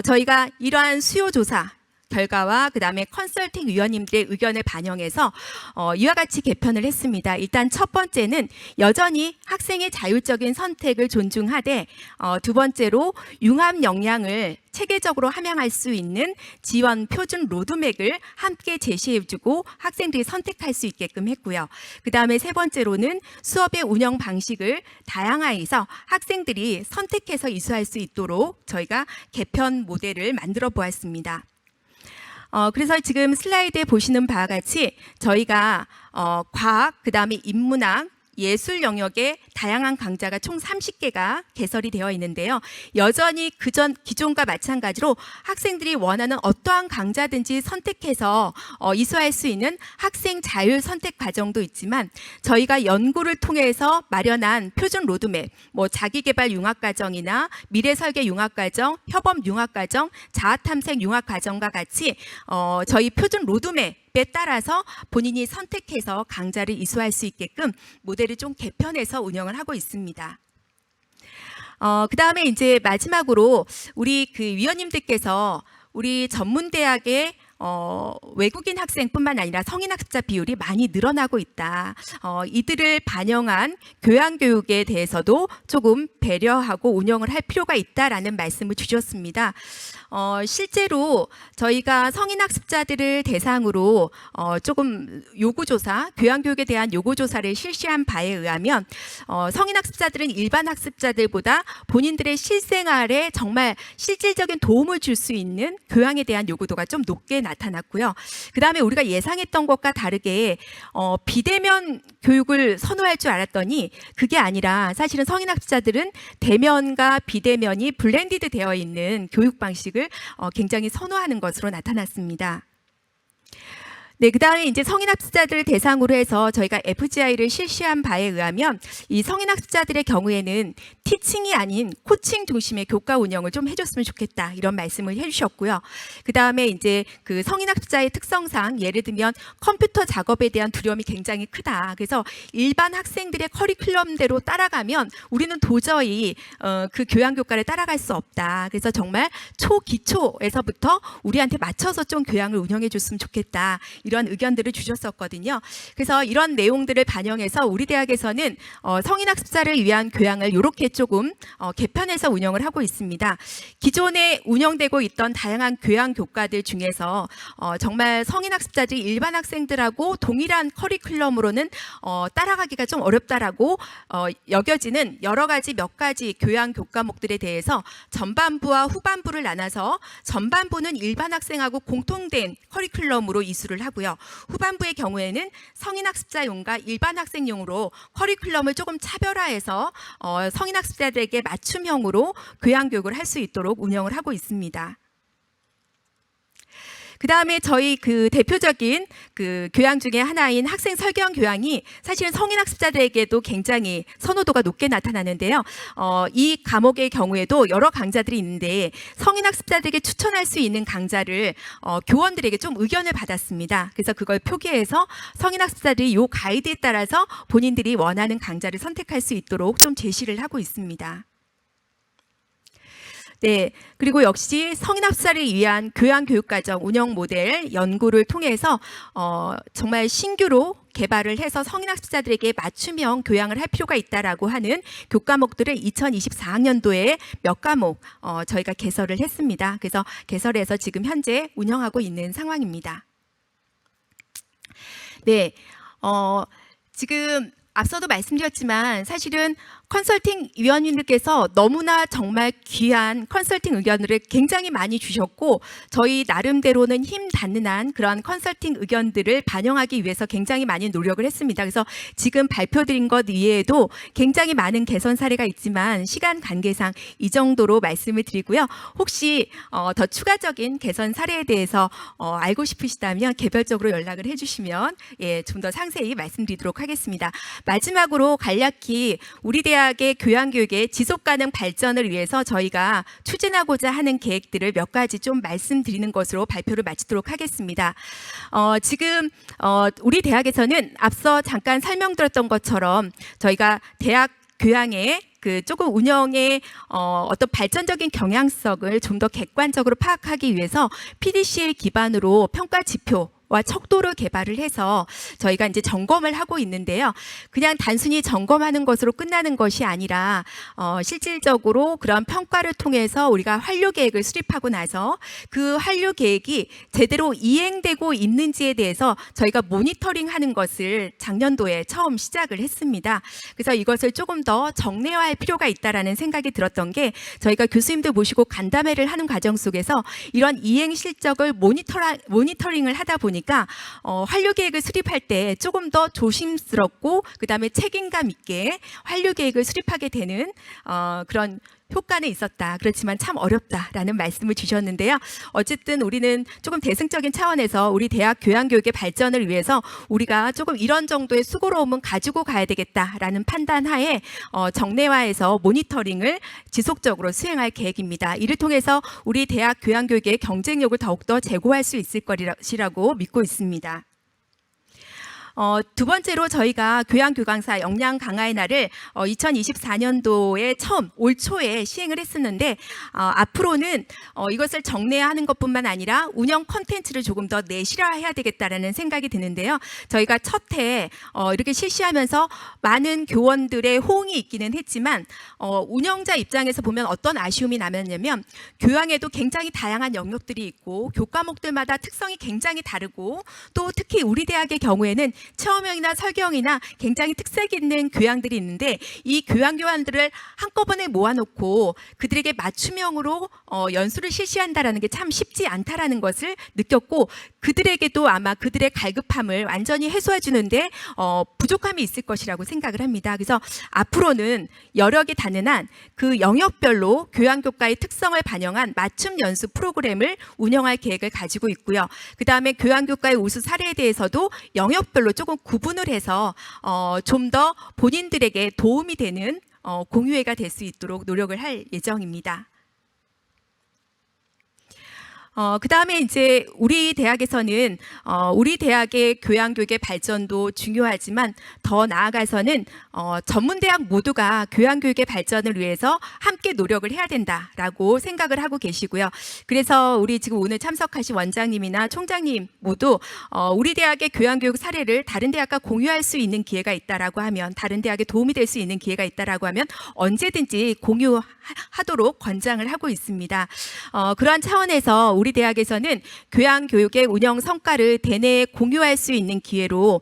저희가 이러한 수요조사 결과와 그다음에 컨설팅 위원님들의 의견을 반영해서 이와 같이 개편을 했습니다. 일단 첫 번째는 여전히 학생의 자율적인 선택을 존중하되 두 번째로 융합 역량을 체계적으로 함양할 수 있는 지원 표준 로드맵을 함께 제시해주고 학생들이 선택할 수 있게끔 했고요. 그 다음에 세 번째로는 수업의 운영 방식을 다양화해서 학생들이 선택해서 이수할 수 있도록 저희가 개편 모델을 만들어 보았습니다. 그래서 지금 슬라이드에 보시는 바와 같이 저희가 과학, 그 다음에 인문학, 예술 영역의 다양한 강좌가 총 30개가 개설이 되어 있는데요. 여전히 기존과 마찬가지로 학생들이 원하는 어떠한 강좌든지 선택해서 이수할 수 있는 학생 자율 선택 과정도 있지만 저희가 연구를 통해서 마련한 표준 로드맵, 자기개발 융합과정이나 미래설계 융합과정, 협업 융합과정, 자아탐색 융합과정과 같이 저희 표준 로드맵 에 따라서 본인이 선택해서 강좌를 이수할 수 있게끔 모델을 좀 개편해서 운영을 하고 있습니다. 그 다음에 이제 마지막으로 우리 그 위원님들께서 우리 전문대학의 외국인 학생뿐만 아니라 성인 학습자 비율이 많이 늘어나고 있다. 이들을 반영한 교양교육에 대해서도 조금 배려하고 운영을 할 필요가 있다라는 말씀을 주셨습니다. 실제로 저희가 성인 학습자들을 대상으로 조금 요구조사, 교양교육에 대한 요구조사를 실시한 바에 의하면 성인 학습자들은 일반 학습자들보다 본인들의 실생활에 정말 실질적인 도움을 줄 수 있는 교양에 대한 요구도가 좀 높게 나타났고요. 그 다음에 우리가 예상했던 것과 다르게 비대면 교육을 선호할 줄 알았더니 그게 아니라 사실은 성인 학습자들은 대면과 비대면이 블렌디드 되어 있는 교육 방식을 굉장히 선호하는 것으로 나타났습니다. 네, 그다음에 이제 성인학습자들을 대상으로 해서 저희가 FGI를 실시한 바에 의하면 이 성인학습자들의 경우에는 티칭이 아닌 코칭 중심의 교과 운영을 좀 해줬으면 좋겠다 이런 말씀을 해주셨고요. 그다음에 이제 그 성인학습자의 특성상 예를 들면 컴퓨터 작업에 대한 두려움이 굉장히 크다. 그래서 일반 학생들의 커리큘럼대로 따라가면 우리는 도저히 그 교양 교과를 따라갈 수 없다. 그래서 정말 초기초에서부터 우리한테 맞춰서 좀 교양을 운영해 줬으면 좋겠다. 이런 의견들을 주셨었거든요. 그래서 이런 내용들을 반영해서 우리 대학에서는 성인학습자를 위한 교양을 이렇게 조금 개편해서 운영을 하고 있습니다. 기존에 운영되고 있던 다양한 교양 교과들 중에서 정말 성인학습자들이 일반 학생들하고 동일한 커리큘럼으로는 따라가기가 좀 어렵다라고 여겨지는 여러 가지 몇 가지 교양 교과목들에 대해서 전반부와 후반부를 나눠서 전반부는 일반 학생하고 공통된 커리큘럼으로 이수를 하고요. 후반부의 경우에는 성인학습자용과 일반 학생용으로 커리큘럼을 조금 차별화해서 성인학습자들에게 맞춤형으로 교양교육을 할 수 있도록 운영을 하고 있습니다. 그 다음에 저희 그 대표적인 그 교양 중에 하나인 학생 설계형 교양이 사실은 성인학습자들에게도 굉장히 선호도가 높게 나타나는데요. 이 과목의 경우에도 여러 강좌들이 있는데 성인학습자들에게 추천할 수 있는 강좌를 교원들에게 좀 의견을 받았습니다. 그래서 그걸 표기해서 성인학습자들이 이 가이드에 따라서 본인들이 원하는 강좌를 선택할 수 있도록 좀 제시를 하고 있습니다. 네, 그리고 역시 성인학습자를 위한 교양교육과정 운영 모델 연구를 통해서 정말 신규로 개발을 해서 성인학습자들에게 맞춤형 교양을 할 필요가 있다라고 하는 교과목들을 2024학년도에 몇 과목 저희가 개설을 했습니다. 그래서 개설해서 지금 현재 운영하고 있는 상황입니다. 네, 지금 앞서도 말씀드렸지만 사실은 컨설팅 위원님들께서 너무나 정말 귀한 컨설팅 의견들을 굉장히 많이 주셨고 저희 나름대로는 힘 닿는 한 그런 컨설팅 의견들을 반영하기 위해서 굉장히 많이 노력을 했습니다. 그래서 지금 발표드린 것 이외에도 굉장히 많은 개선 사례가 있지만 시간 관계상 이 정도로 말씀을 드리고요. 혹시 더 추가적인 개선 사례에 대해서 알고 싶으시다면 개별적으로 연락을 해주시면 좀 더 상세히 말씀드리도록 하겠습니다. 마지막으로 간략히 우리 대학의 교양교육의 지속가능 발전을 위해서 저희가 추진하고자 하는 계획들을 몇 가지 좀 말씀드리는 것으로 발표를 마치도록 하겠습니다. 지금 우리 대학에서는 앞서 잠깐 설명드렸던 것처럼 저희가 대학 교양의 그 조금 운영의 어떤 발전적인 경향성을 좀 더 객관적으로 파악하기 위해서 PDCA 기반으로 평가 지표 와 척도를 개발을 해서 저희가 이제 점검을 하고 있는데요. 그냥 단순히 점검하는 것으로 끝나는 것이 아니라 실질적으로 그런 평가를 통해서 우리가 환류 계획을 수립하고 나서 그 환류 계획이 제대로 이행되고 있는지에 대해서 저희가 모니터링하는 것을 작년도에 처음 시작을 했습니다. 그래서 이것을 조금 더 정례화할 필요가 있다라는 생각이 들었던 게 저희가 교수님들 모시고 간담회를 하는 과정 속에서 이런 이행 실적을 모니터링을 하다 보니까 환류 계획을 수립할 때 조금 더 조심스럽고 그다음에 책임감 있게 환류 계획을 수립하게 되는 그런 효과는 있었다. 그렇지만 참 어렵다라는 말씀을 주셨는데요. 어쨌든 우리는 조금 대승적인 차원에서 우리 대학 교양교육의 발전을 위해서 우리가 조금 이런 정도의 수고로움은 가지고 가야 되겠다라는 판단하에 정례화해서 모니터링을 지속적으로 수행할 계획입니다. 이를 통해서 우리 대학 교양교육의 경쟁력을 더욱더 제고할 수 있을 것이라고 믿고 있습니다. 두 번째로 저희가 교양교강사 역량 강화의 날을 2024년도에 처음 올 초에 시행을 했었는데 앞으로는 이것을 정례화하는 것뿐만 아니라 운영 콘텐츠를 조금 더 내실화해야 되겠다라는 생각이 드는데요. 저희가 첫 해 이렇게 실시하면서 많은 교원들의 호응이 있기는 했지만 운영자 입장에서 보면 어떤 아쉬움이 남았냐면 교양에도 굉장히 다양한 영역들이 있고 교과목들마다 특성이 굉장히 다르고 또 특히 우리 대학의 경우에는 체험형이나 설경이나 굉장히 특색 있는 교양들이 있는데 이 교양 교환들을 한꺼번에 모아놓고 그들에게 맞춤형으로 연수를 실시한다라는 게 참 쉽지 않다라는 것을 느꼈고 그들에게도 아마 그들의 갈급함을 완전히 해소해 주는데 부족함이 있을 것이라고 생각을 합니다. 그래서 앞으로는 여력이 가능한 그 영역별로 교양교과의 특성을 반영한 맞춤 연수 프로그램을 운영할 계획을 가지고 있고요. 그 다음에 교양교과의 우수 사례에 대해서도 영역별로 조금 구분을 해서 좀 더 본인들에게 도움이 되는 공유회가 될 수 있도록 노력을 할 예정입니다. 그 다음에 이제 우리 대학에서는 우리 대학의 교양교육의 발전도 중요하지만 더 나아가서는 전문대학 모두가 교양교육의 발전을 위해서 함께 노력을 해야 된다라고 생각을 하고 계시고요. 그래서 우리 지금 오늘 참석하신 원장님이나 총장님 모두 우리 대학의 교양교육 사례를 다른 대학과 공유할 수 있는 기회가 있다라고 하면 다른 대학에 도움이 될 수 있는 기회가 있다라고 하면 언제든지 공유하도록 권장을 하고 있습니다. 그러한 차원에서 우리 대학에서는 교양교육의 운영 성과를 대내에 공유할 수 있는 기회로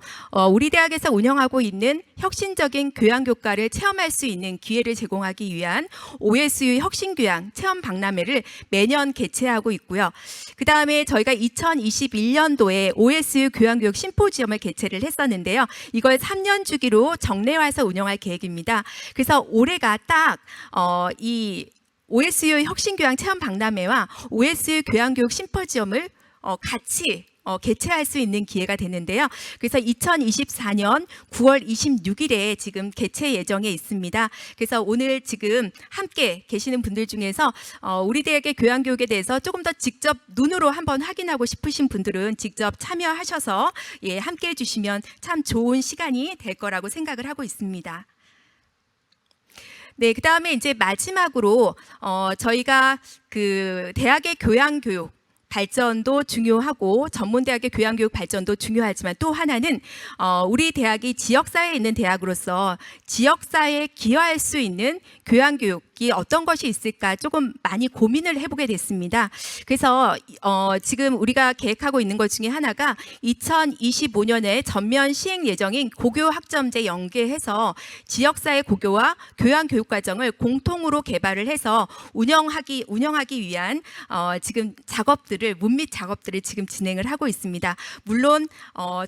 우리 대학에서 운영하고 있는 혁신적인 교양교과를 체험할 수 있는 기회를 제공하기 위한 OSU 혁신교양 체험 박람회를 매년 개최하고 있고요. 그 다음에 저희가 2021년도에 OSU 교양교육 심포지엄을 개최를 했었는데요. 이걸 3년 주기로 정례화해서 운영할 계획입니다. 그래서 올해가 딱 이 OSU 혁신교양 체험 박람회와 OSU 교양교육 심포지엄을 같이 개최할 수 있는 기회가 되는데요. 그래서 2024년 9월 26일에 지금 개최 예정에 있습니다. 그래서 오늘 지금 함께 계시는 분들 중에서 우리 대학의 교양교육에 대해서 조금 더 직접 눈으로 한번 확인하고 싶으신 분들은 직접 참여하셔서 함께 해주시면 참 좋은 시간이 될 거라고 생각을 하고 있습니다. 네, 그 다음에 이제 마지막으로 저희가 그 대학의 교양교육 발전도 중요하고 전문대학의 교양교육 발전도 중요하지만 또 하나는 우리 대학이 지역사회에 있는 대학으로서 지역사회에 기여할 수 있는 교양교육이 어떤 것이 있을까 조금 많이 고민을 해보게 됐습니다. 그래서 지금 우리가 계획하고 있는 것 중에 하나가 2025년에 전면 시행 예정인 고교학점제 연계해서 지역사회 고교와 교양교육과정을 공통으로 개발을 해서 운영하기 위한 지금 문밑 작업들을 지금 진행을 하고 있습니다. 물론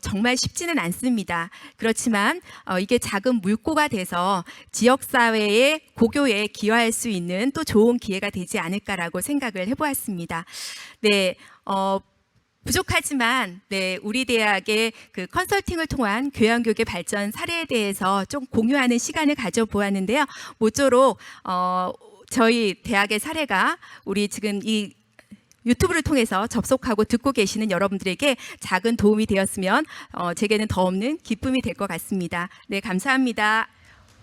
정말 쉽지는 않습니다. 그렇지만 이게 작은 물꼬가 돼서 지역사회의 고교에 기여할 수 있는 또 좋은 기회가 되지 않을까라고 생각을 해보았습니다. 네, 부족하지만 우리 대학의 그 컨설팅을 통한 교양교육의 발전 사례에 대해서 좀 공유하는 시간을 가져보았는데요. 모쪼록 저희 대학의 사례가 우리 지금 이 유튜브를 통해서 접속하고 듣고 계시는 여러분들에게 작은 도움이 되었으면 제게는 더 없는 기쁨이 될 것 같습니다. 네, 감사합니다.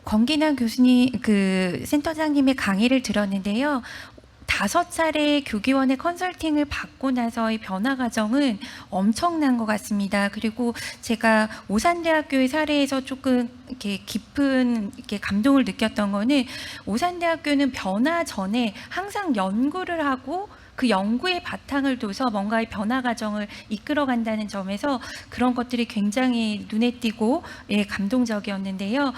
권기남 교수님, 그 센터장님의 강의를 들었는데요. 5차례 교기원의 컨설팅을 받고 나서의 변화 과정은 엄청난 것 같습니다. 그리고 제가 오산대학교의 사례에서 조금 이렇게 깊은 이렇게 감동을 느꼈던 거는 오산대학교는 변화 전에 항상 연구를 하고 그 연구의 바탕을 둬서 뭔가의 변화 과정을 이끌어간다는 점에서 그런 것들이 굉장히 눈에 띄고 감동적이었는데요.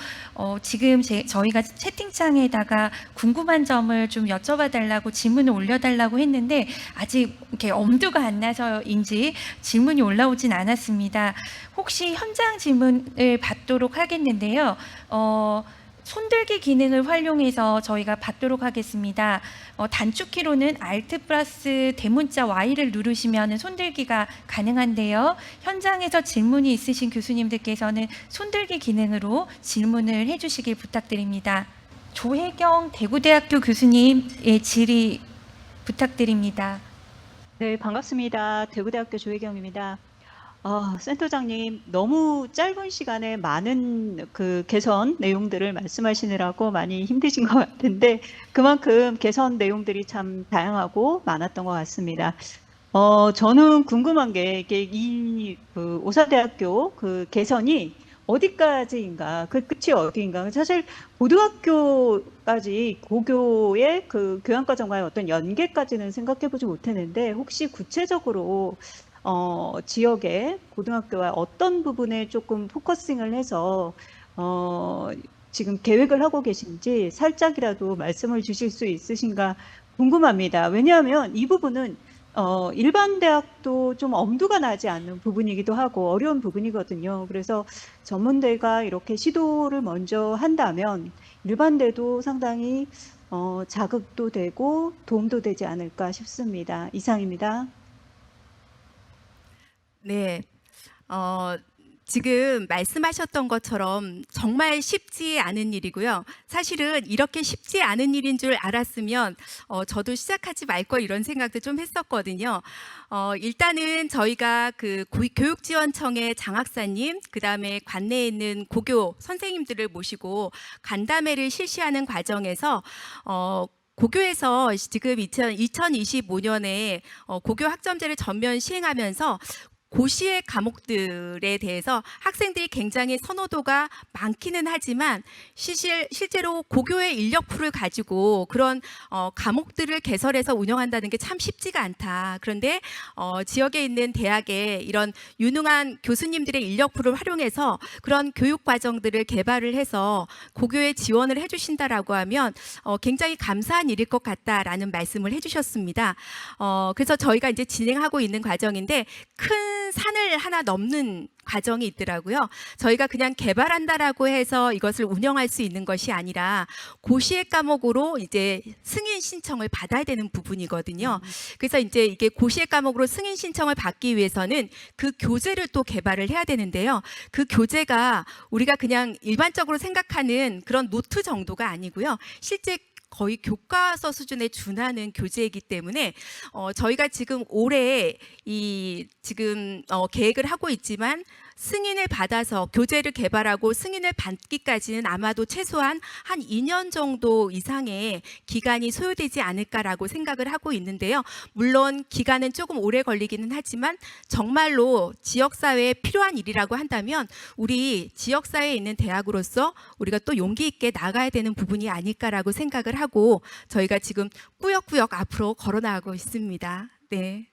지금 저희가 채팅창에다가 궁금한 점을 좀 여쭤봐달라고 질문을 올려달라고 했는데 아직 이렇게 엄두가 안 나서인지 질문이 올라오진 않았습니다. 혹시 현장 질문을 받도록 하겠는데요. 손들기 기능을 활용해서 저희가 받도록 하겠습니다. 단축키로는 Alt 플러스 대문자 Y를 누르시면 손들기가 가능한데요. 현장에서 질문이 있으신 교수님들께서는 손들기 기능으로 질문을 해주시길 부탁드립니다. 조혜경 대구대학교 교수님의 질의 부탁드립니다. 네, 반갑습니다. 대구대학교 조혜경입니다. 센터장님, 너무 짧은 시간에 많은 그 개선 내용들을 말씀하시느라고 많이 힘드신 것 같은데 그만큼 개선 내용들이 참 다양하고 많았던 것 같습니다. 저는 궁금한 게 이게 그 오산대학교 그 개선이 어디까지인가, 그 끝이 어디인가. 사실 고등학교까지 고교의 그 교양과정과의 어떤 연계까지는 생각해보지 못했는데 혹시 구체적으로 지역의 고등학교와 어떤 부분에 조금 포커싱을 해서 지금 계획을 하고 계신지 살짝이라도 말씀을 주실 수 있으신가 궁금합니다. 왜냐하면 이 부분은 일반 대학도 좀 엄두가 나지 않는 부분이기도 하고 어려운 부분이거든요. 그래서 전문대가 이렇게 시도를 먼저 한다면 일반대도 상당히 자극도 되고 도움도 되지 않을까 싶습니다. 이상입니다. 네. 지금 말씀하셨던 것처럼 정말 쉽지 않은 일이고요. 사실은 이렇게 쉽지 않은 일인 줄 알았으면 저도 시작하지 말 걸 이런 생각도 좀 했었거든요. 일단은 저희가 그 교육지원청의 장학사님, 그다음에 관내에 있는 고교 선생님들을 모시고 간담회를 실시하는 과정에서 고교에서 지금 2025년에 고교 학점제를 전면 시행하면서 고시의 과목들에 대해서 학생들이 굉장히 선호도가 많기는 하지만 실제로 고교의 인력풀을 가지고 그런 과목들을 개설해서 운영한다는 게 참 쉽지가 않다. 그런데 지역에 있는 대학에 이런 유능한 교수님들의 인력풀을 활용해서 그런 교육 과정들을 개발을 해서 고교에 지원을 해주신다라고 하면 굉장히 감사한 일일 것 같다라는 말씀을 해주셨습니다. 그래서 저희가 이제 진행하고 있는 과정인데 큰 산을 하나 넘는 과정이 있더라고요. 저희가 그냥 개발한다라고 해서 이것을 운영할 수 있는 것이 아니라 고시의 과목으로 이제 승인 신청을 받아야 되는 부분이거든요. 그래서 이제 이게 고시의 과목으로 승인 신청을 받기 위해서는 그 교재를 또 개발을 해야 되는데요. 그 교재가 우리가 그냥 일반적으로 생각하는 그런 노트 정도가 아니고요. 실제 거의 교과서 수준에 준하는 교재이기 때문에 저희가 지금 올해 지금 계획을 하고 있지만 승인을 받아서 교재를 개발하고 승인을 받기까지는 아마도 최소한 한 2년 정도 이상의 기간이 소요되지 않을까라고 생각을 하고 있는데요. 물론 기간은 조금 오래 걸리기는 하지만 정말로 지역사회에 필요한 일이라고 한다면 우리 지역사회에 있는 대학으로서 우리가 또 용기 있게 나가야 되는 부분이 아닐까라고 생각을 하고 저희가 지금 꾸역꾸역 앞으로 걸어나가고 있습니다. 네.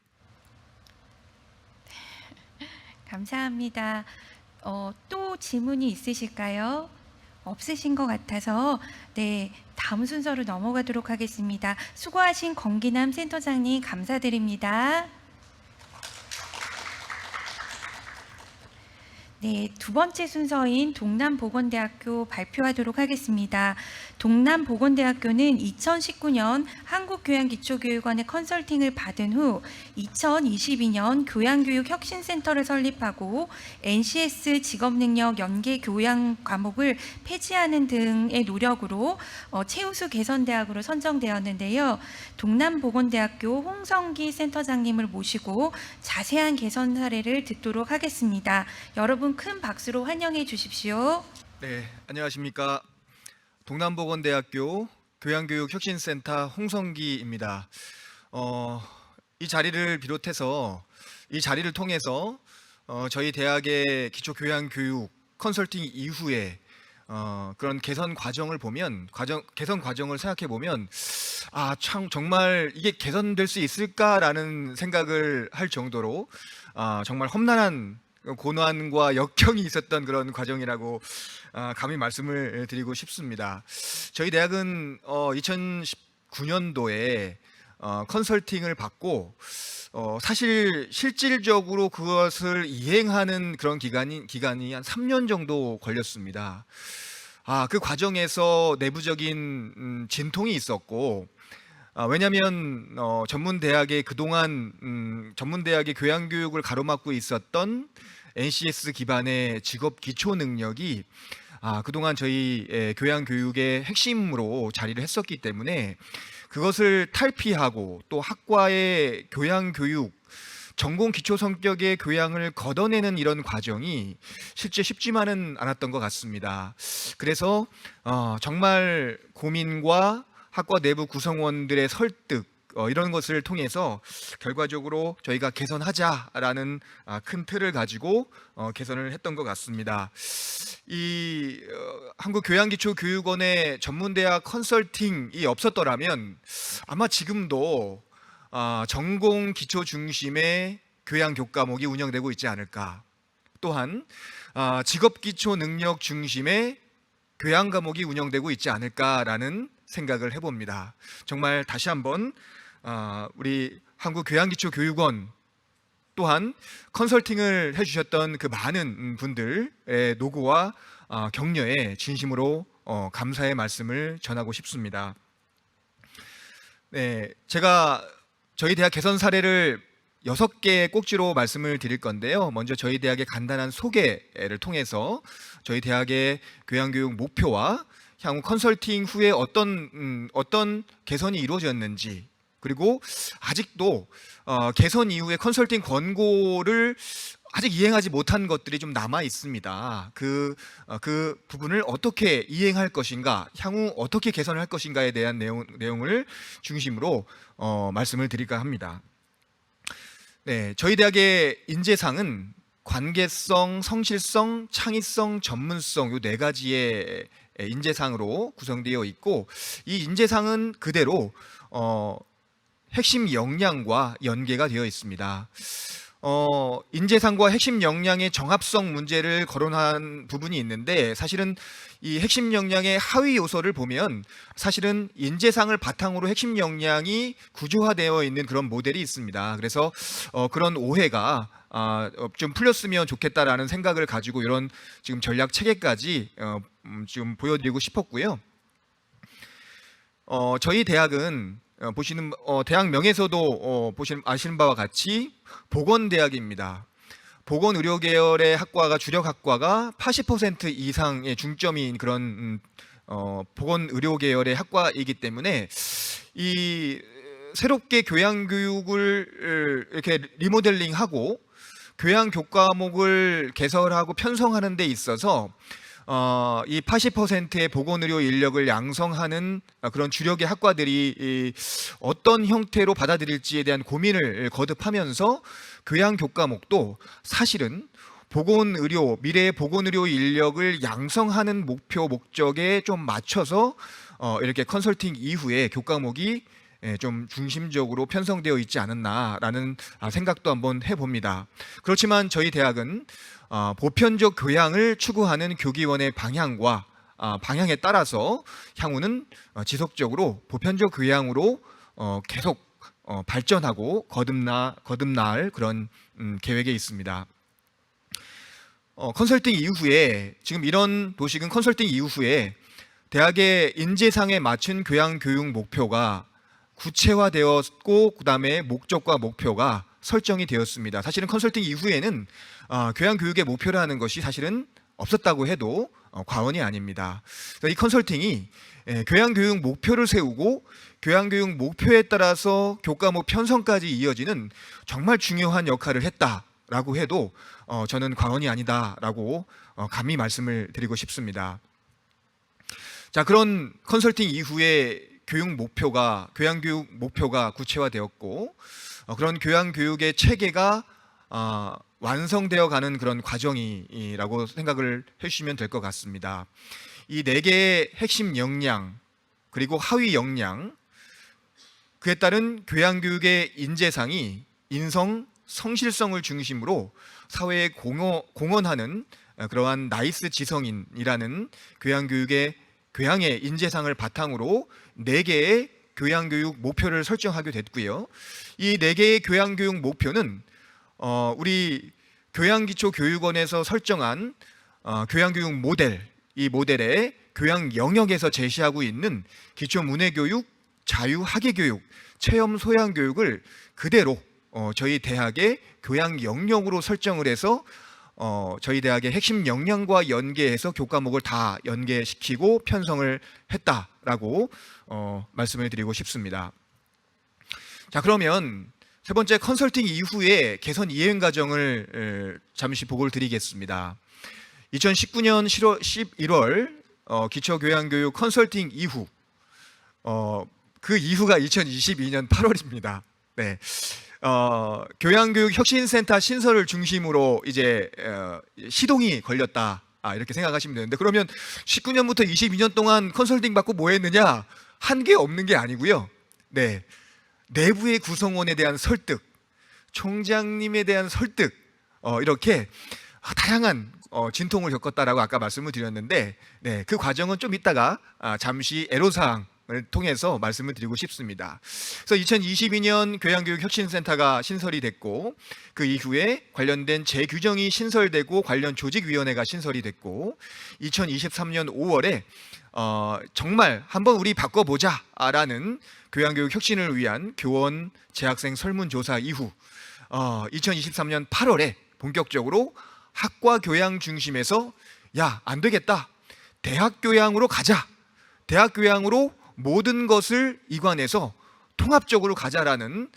감사합니다. 또 질문이 있으실까요? 없으신 것 같아서 네, 다음 순서로 넘어가도록 하겠습니다. 수고하신 권기남 센터장님 감사드립니다. 네, 두 번째 순서인 동남보건대학교 발표하도록 하겠습니다. 동남보건대학교는 2019년 한국교양기초교육원의 컨설팅을 받은 후 2022년 교양교육혁신센터를 설립하고 NCS 직업능력 연계 교양 과목을 폐지하는 등의 노력으로 최우수 개선대학으로 선정되었는데요. 동남보건대학교 홍성기 센터장님을 모시고 자세한 개선 사례를 듣도록 하겠습니다. 여러분 큰 박수로 환영해 주십시오. 네, 안녕하십니까. 동남보건대학교 교양교육혁신센터 홍성기입니다. 이 자리를 비롯해서 이 자리를 통해서 저희 대학의 기초교양교육 컨설팅 이후에 그런 개선 과정을 보면 개선 과정을 생각해 보면 참 정말 이게 개선될 수 있을까라는 생각을 할 정도로 정말 험난한 고난과 역경이 있었던 그런 과정이라고 감히 말씀을 드리고 싶습니다. 저희 대학은 2019년도에 컨설팅을 받고 사실 실질적으로 그것을 이행하는 그런 기간이 한 3년 정도 걸렸습니다. 그 과정에서 내부적인 진통이 있었고 왜냐하면 전문대학의 그동안 전문대학의 교양교육을 가로막고 있었던 NCS 기반의 직업 기초 능력이 그동안 저희 교양교육의 핵심으로 자리를 했었기 때문에 그것을 탈피하고 또 학과의 교양교육 전공 기초 성격의 교양을 걷어내는 이런 과정이 실제 쉽지만은 않았던 것 같습니다. 그래서 정말 고민과 학과 내부 구성원들의 설득 이런 것을 통해서 결과적으로 저희가 개선하자라는 큰 틀을 가지고 개선을 했던 것 같습니다. 이 한국교양기초교육원의 전문대학 컨설팅이 없었더라면 아마 지금도 전공 기초 중심의 교양 교과목이 운영되고 있지 않을까. 또한 직업기초 능력 중심의 교양 과목이 운영되고 있지 않을까라는 생각을 해봅니다. 정말 다시 한번 우리 한국교양기초교육원 또한 컨설팅을 해주셨던 그 많은 분들의 노고와 격려에 진심으로 감사의 말씀을 전하고 싶습니다. 네, 제가 저희 대학 개선 사례를 6개의 꼭지로 말씀을 드릴 건데요. 먼저 저희 대학의 간단한 소개를 통해서 저희 대학의 교양교육 목표와 향후 컨설팅 후에 어떤 개선이 이루어졌는지, 그리고 아직도 개선 이후에 컨설팅 권고를 아직 이행하지 못한 것들이 좀 남아 있습니다. 그 부분을 어떻게 이행할 것인가, 향후 어떻게 개선을 할 것인가에 대한 내용을 중심으로 말씀을 드릴까 합니다. 네, 저희 대학의 인재상은 관계성, 성실성, 창의성, 전문성 이 4가지의 인재상으로 구성되어 있고, 이 인재상은 그대로 핵심 역량과 연계가 되어 있습니다. 인재상과 핵심 역량의 정합성 문제를 거론한 부분이 있는데, 사실은 이 핵심 역량의 하위 요소를 보면 사실은 인재상을 바탕으로 핵심 역량이 구조화되어 있는 그런 모델이 있습니다. 그래서 그런 오해가 좀 풀렸으면 좋겠다라는 생각을 가지고 이런 지금 전략 체계까지 지금 보여드리고 싶었고요. 저희 대학은 보시는 대학 명에서도 아시는 바와 같이 보건대학입니다. 보건의료 계열의 학과가 주력 학과가 80% 이상의 중점인 그런 보건의료 계열의 학과이기 때문에 이 새롭게 교양교육을 이렇게 리모델링하고 교양 교과목을 개설하고 편성하는 데 있어서 이 80%의 보건의료 인력을 양성하는 그런 주력의 학과들이 어떤 형태로 받아들일지에 대한 고민을 거듭하면서 교양 교과목도 사실은 보건의료, 미래의 보건의료 인력을 양성하는 목표, 목적에 좀 맞춰서 이렇게 컨설팅 이후에 교과목이 좀 중심적으로 편성되어 있지 않았나라는 생각도 한번 해봅니다. 그렇지만 저희 대학은 보편적 교양을 추구하는 교기원의 방향과 방향에 따라서 향후는 지속적으로 보편적 교양으로 계속 발전하고 거듭날 그런 계획에 있습니다. 컨설팅 이후에, 지금 이런 도식은 컨설팅 이후에 대학의 인재상에 맞춘 교양 교육 목표가 구체화되었고, 그 다음에 목적과 목표가 설정이 되었습니다. 사실은 컨설팅 이후에는 교양 교육의 목표라는 것이 사실은 없었다고 해도 과언이 아닙니다. 이 컨설팅이 교양 교육 목표를 세우고 교양 교육 목표에 따라서 교과목 편성까지 이어지는 정말 중요한 역할을 했다라고 해도 저는 과언이 아니다라고 감히 말씀을 드리고 싶습니다. 자, 그런 컨설팅 이후에 교양 교육 목표가 구체화되었고, 그런 교양 교육의 체계가 완성되어 가는 그런 과정이라고 생각을 해주시면 될 것 같습니다. 이 4개의 핵심 역량, 그리고 하위 역량, 그에 따른 교양 교육의 인재상이 인성, 성실성을 중심으로 사회에 공헌하는 그러한 나이스 지성인이라는 교양의 인재상을 바탕으로 4개의 교양교육 목표를 설정하게 됐고요. 이 4개의 교양교육 목표는 우리 교양기초교육원에서 설정한 교양교육 모델, 이 모델의 교양 영역에서 제시하고 있는 기초문해교육, 자유학예교육, 체험소양교육을 그대로 저희 대학의 교양 영역으로 설정을 해서 저희 대학의 핵심 역량과 연계해서 교과목을 다 연계시키고 편성을 했다라고 말씀을 드리고 싶습니다. 자, 그러면 세 번째, 컨설팅 이후에 개선 이행 과정을 잠시 보고를 드리겠습니다. 2019년 11월 기초교양교육 컨설팅 이후, 그 이후가 2022년 8월입니다. 네. 교양교육 혁신센터 신설을 중심으로 이제 시동이 걸렸다, 이렇게 생각하시면 되는데, 그러면 19년부터 22년 동안 컨설팅 받고 뭐 했느냐? 한 게 없는 게 아니고요. 네, 내부의 구성원에 대한 설득, 총장님에 대한 설득, 이렇게 다양한 진통을 겪었다라고 아까 말씀을 드렸는데, 네, 그 과정은 좀 이따가 잠시 애로사항을 통해서 말씀을 드리고 싶습니다. 그래서 2022년 교양교육혁신센터가 신설이 됐고, 그 이후에 관련된 재규정이 신설되고 관련 조직위원회가 신설이 됐고, 2023년 5월에 정말 한번 우리 바꿔보자라는 교양교육 혁신을 위한 교원 재학생 설문조사 이후 2023년 8월에 본격적으로 학과 교양 중심에서 야, 안 되겠다. 대학 교양으로 가자. 대학 교양으로 모든 것을 이관해서 통합적으로 가자라는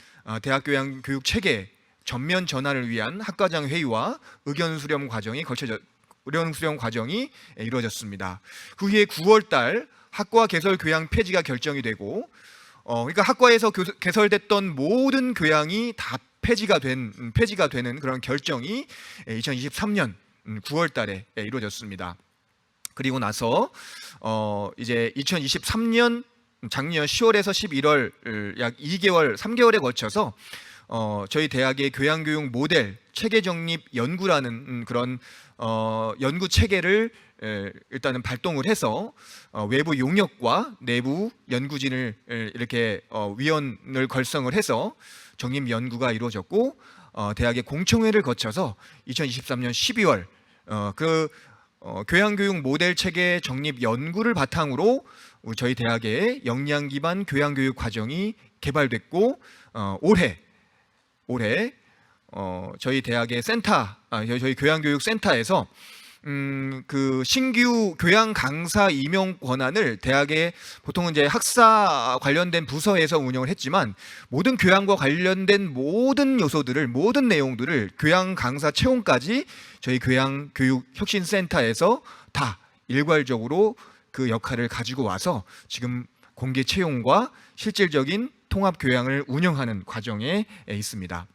대학 교양 교육 체계 전면 전환을 위한 학과장 회의와 의견 수렴 과정이 이루어졌습니다. 그 후에 9월 달 학과 개설 교양 폐지가 결정이 되고, 그러니까 학과에서 개설됐던 모든 교양이 다 폐지가 되는 그런 결정이 2023년 9월 달에 이루어졌습니다. 그리고 나서 이제 2023년 작년 10월에서 11월 약 2개월, 3개월에 걸쳐서 저희 대학의 교양교육 모델 체계 정립 연구라는 그런 연구 체계를 일단은 발동을 해서 외부 용역과 내부 연구진을 이렇게 위원을 결성을 해서 정립 연구가 이루어졌고, 대학의 공청회를 거쳐서 2023년 12월 교양교육 모델 체계 정립 연구를 바탕으로 저희 대학의 역량 기반 교양교육 과정이 개발됐고, 올해 저희 대학의 저희 교양교육 센터에서 그 신규 교양 강사 임용 권한을 대학의 보통은 이제 학사 관련된 부서에서 운영을 했지만, 모든 교양과 관련된 모든 요소들을, 모든 내용들을 교양 강사 채용까지 저희 교양교육혁신센터에서 다 일괄적으로 그 역할을 가지고 와서 지금 공개 채용과 실질적인 통합 교양을 운영하는 과정에 있습니다.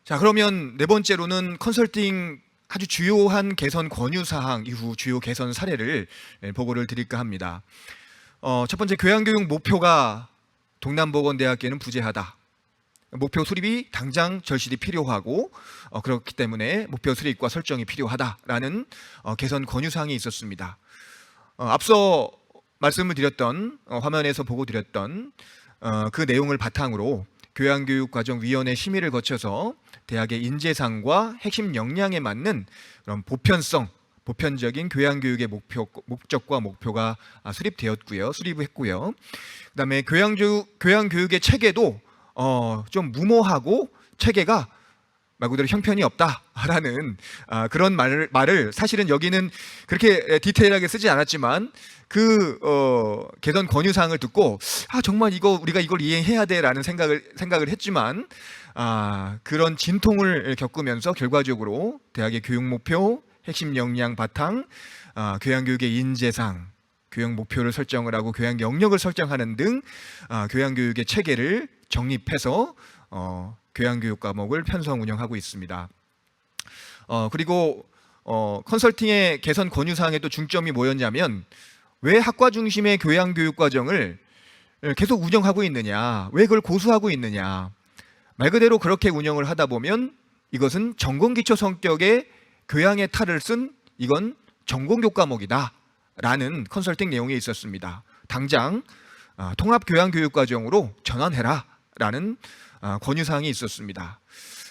자, 그러면 네 번째로는 컨설팅 아주 주요한 개선 권유 사항 이후 주요 개선 사례를 보고를 드릴까 합니다. 첫 번째, 교양교육 목표가 동남보건대학교는 부재하다. 목표 수립이 당장 절실히 필요하고 그렇기 때문에 목표 수립과 설정이 필요하다라는 개선 권유 사항이 있었습니다. 앞서 말씀을 드렸던 화면에서 보고 드렸던 그 내용을 바탕으로 교양교육과정위원회 심의를 거쳐서 대학의 인재상과 핵심 역량에 맞는 그런 보편적인 교양교육의 목적과 목표가 수립했고요. 그다음에 교양교육의 체계도 좀 무모하고 체계가 말 그대로 형편이 없다라는 그런 말을 사실은 여기는 그렇게 디테일하게 쓰지 않았지만 그 개선 권유사항을 듣고 정말 우리가 이걸 이행해야 돼라는 생각을 했지만 그런 진통을 겪으면서 결과적으로 대학의 교육 목표, 핵심 역량 바탕, 교양교육의 인재상, 교양 목표를 설정을 하고 교양 영역을 설정하는 등 교양교육의 체계를 정립해서 교양교육 과목을 편성 운영하고 있습니다. 그리고 컨설팅의 개선 권유사항에 또 중점이 뭐였냐면, 왜 학과 중심의 교양교육 과정을 계속 운영하고 있느냐, 왜 그걸 고수하고 있느냐. 말 그대로 그렇게 운영을 하다 보면 이것은 전공기초 성격의 교양의 탈을 쓴 이건 전공교육 과목이다 라는 컨설팅 내용이 있었습니다. 당장 통합교양교육과정으로 전환해라 라는 권유사항이 있었습니다.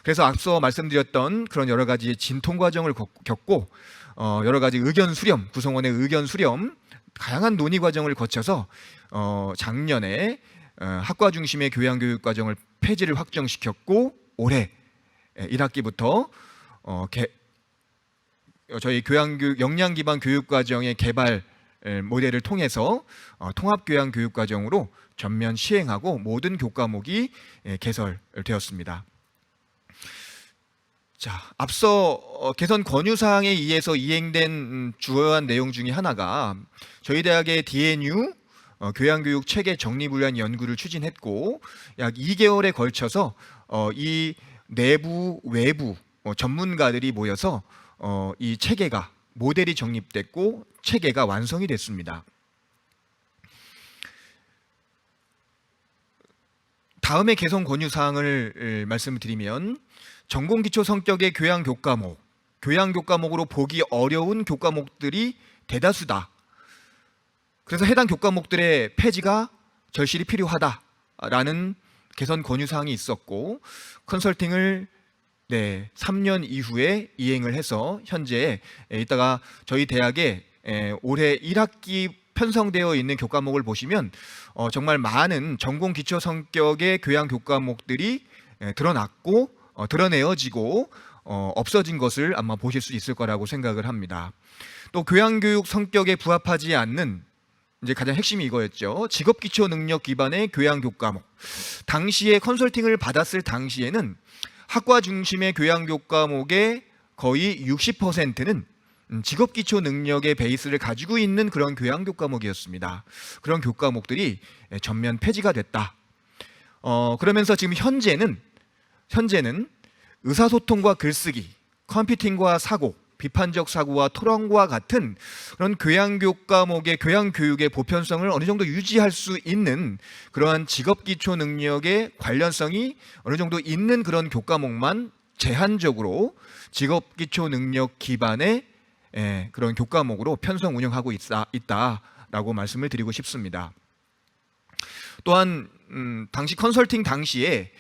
그래서 앞서 말씀드렸던 그런 여러 가지 진통 과정을 겪고 여러 가지 의견 수렴, 구성원의 의견 수렴, 다양한 논의 과정을 거쳐서 작년에 학과 중심의 교양교육 과정을 폐지를 확정시켰고, 올해 1학기부터 저희 교양교육 역량 기반 교육 과정의 개발 모델을 통해서 통합교양 교육 과정으로 전면 시행하고 모든 교과목이 개설되었습니다. 자, 앞서 개선 권유사항에 의해서 이행된 주요한 내용 중에 하나가 저희 대학의 DNU 교양교육 체계 정립을 위한 연구를 추진했고, 약 2개월에 걸쳐서 이 내부 외부 전문가들이 모여서 이 체계가 모델이 정립됐고 체계가 완성이 됐습니다. 다음의 개선 권유 사항을 말씀드리면 전공 기초 성격의 교양 교과목으로 보기 어려운 교과목들이 대다수다. 그래서 해당 교과목들의 폐지가 절실히 필요하다라는 개선 권유 사항이 있었고 컨설팅을 3년 이후에 이행을 해서 현재 이따가 저희 대학에 올해 1학기 편성되어 있는 교과목을 보시면 정말 많은 전공 기초 성격의 교양 교과목들이 드러났고 드러내어지고 없어진 것을 아마 보실 수 있을 거라고 생각을 합니다. 또 교양교육 성격에 부합하지 않는 이제 가장 핵심이 이거였죠. 직업 기초 능력 기반의 교양 교과목. 당시에 컨설팅을 받았을 당시에는 학과 중심의 교양 교과목의 거의 60%는 직업 기초 능력의 베이스를 가지고 있는 그런 교양 교과목이었습니다. 그런 교과목들이 전면 폐지가 됐다. 그러면서 지금 현재는 의사소통과 글쓰기, 컴퓨팅과 사고, 비판적 사고와 토론과 같은 그런 교양 교과목의 교양 교육의 보편성을 어느 정도 유지할 수 있는 그러한 직업 기초 능력의 관련성이 어느 정도 있는 그런 교과목만 제한적으로 직업 기초 능력 기반의 그런 교과목으로 편성 운영하고 있다라고 말씀을 드리고 싶습니다. 또한 당시 컨설팅 당시에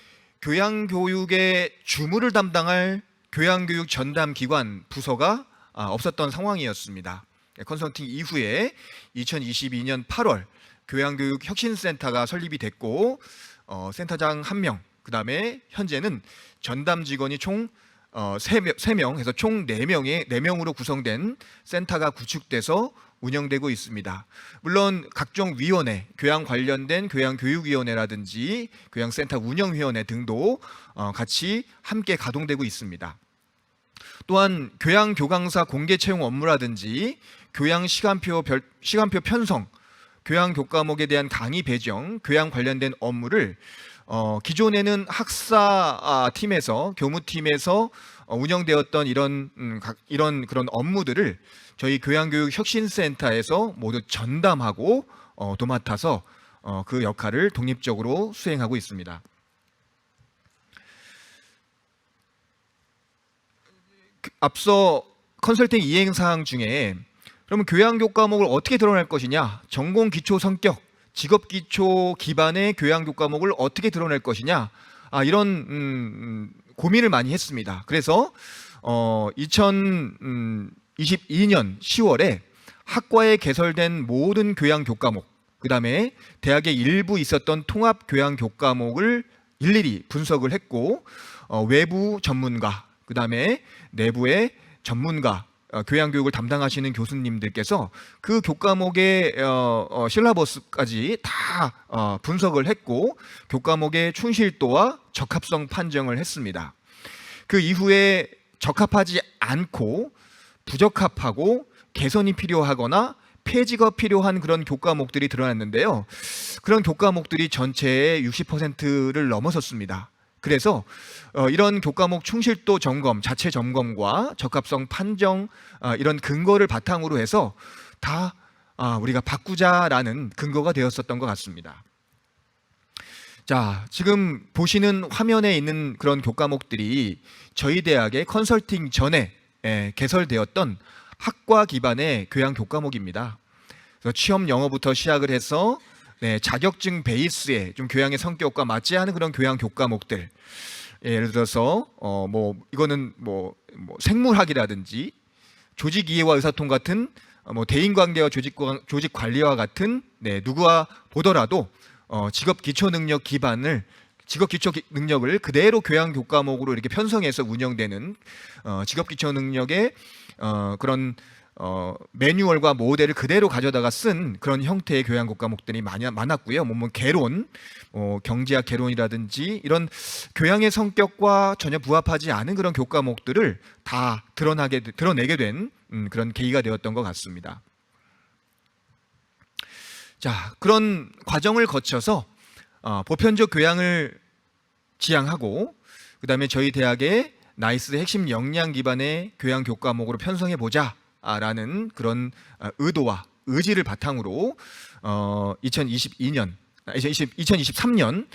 교양교육의 주무를 담당할 교양교육 전담 기관 부서가 없었던 상황이었습니다. 컨설팅 이후에 2022년 8월 교양교육 혁신센터가 설립이 됐고 센터장 1명, 그 다음에 현재는 전담 직원이 총 3명 해서 총 4명으로 구성된 센터가 구축돼서 운영되고 있습니다. 물론 각종 위원회, 교양 관련된 교양교육위원회라든지 교양센터 운영위원회 등도 같이 함께 가동되고 있습니다. 또한 교양교강사 공개 채용 업무라든지 교양 시간표 편성, 교양 교과목에 대한 강의 배정, 교양 관련된 업무를 기존에는 학사 팀에서 교무팀에서 운영되었던 이런 그런 업무들을 저희 교양교육혁신센터에서 모두 전담하고 도맡아서 그 역할을 독립적으로 수행하고 있습니다. 앞서 컨설팅 이행 사항 중에 그러면 교양 교과목을 어떻게 드러낼 것이냐, 전공 기초 성격, 직업 기초 기반의 교양 교과목을 어떻게 드러낼 것이냐, 이런 고민을 많이 했습니다. 그래서 2022년 10월에 학과에 개설된 모든 교양 교과목, 그 다음에 대학에 일부 있었던 통합 교양 교과목을 일일이 분석을 했고 외부 전문가, 그 다음에 내부의 전문가, 교양교육을 담당하시는 교수님들께서 그 교과목의 실라버스까지 다 분석을 했고 교과목의 충실도와 적합성 판정을 했습니다. 그 이후에 적합하지 않고 부적합하고 개선이 필요하거나 폐지가 필요한 그런 교과목들이 드러났는데요. 그런 교과목들이 전체의 60%를 넘어섰습니다. 그래서 이런 교과목 충실도 점검, 자체 점검과 적합성 판정 이런 근거를 바탕으로 해서 다 우리가 바꾸자라는 근거가 되었었던 것 같습니다. 자, 지금 보시는 화면에 있는 그런 교과목들이 저희 대학의 컨설팅 전에 개설되었던 학과 기반의 교양 교과목입니다. 그래서 취업 영어부터 시작을 해서 자격증 베이스의 좀 교양의 성격과 맞지 않은 그런 교양 교과목들, 예를 들어서 이거는 생물학이라든지 조직 이해와 의사통 같은 대인관계와 조직 관리와 같은 누구와 보더라도 직업 기초 능력을 그대로 교양 교과목으로 이렇게 편성해서 운영되는 직업 기초 능력의 그런 매뉴얼과 모델을 그대로 가져다가 쓴 그런 형태의 교양 교과목들이 많았고요. 개론, 경제학 개론이라든지 이런 교양의 성격과 전혀 부합하지 않은 그런 교과목들을 다 드러내게 된 그런 계기가 되었던 것 같습니다. 자, 그런 과정을 거쳐서 보편적 교양을 지향하고 그 다음에 저희 대학의 나이스 핵심 역량 기반의 교양 교과목으로 편성해 보자 라는 그런 의도와 의지를 바탕으로 2023년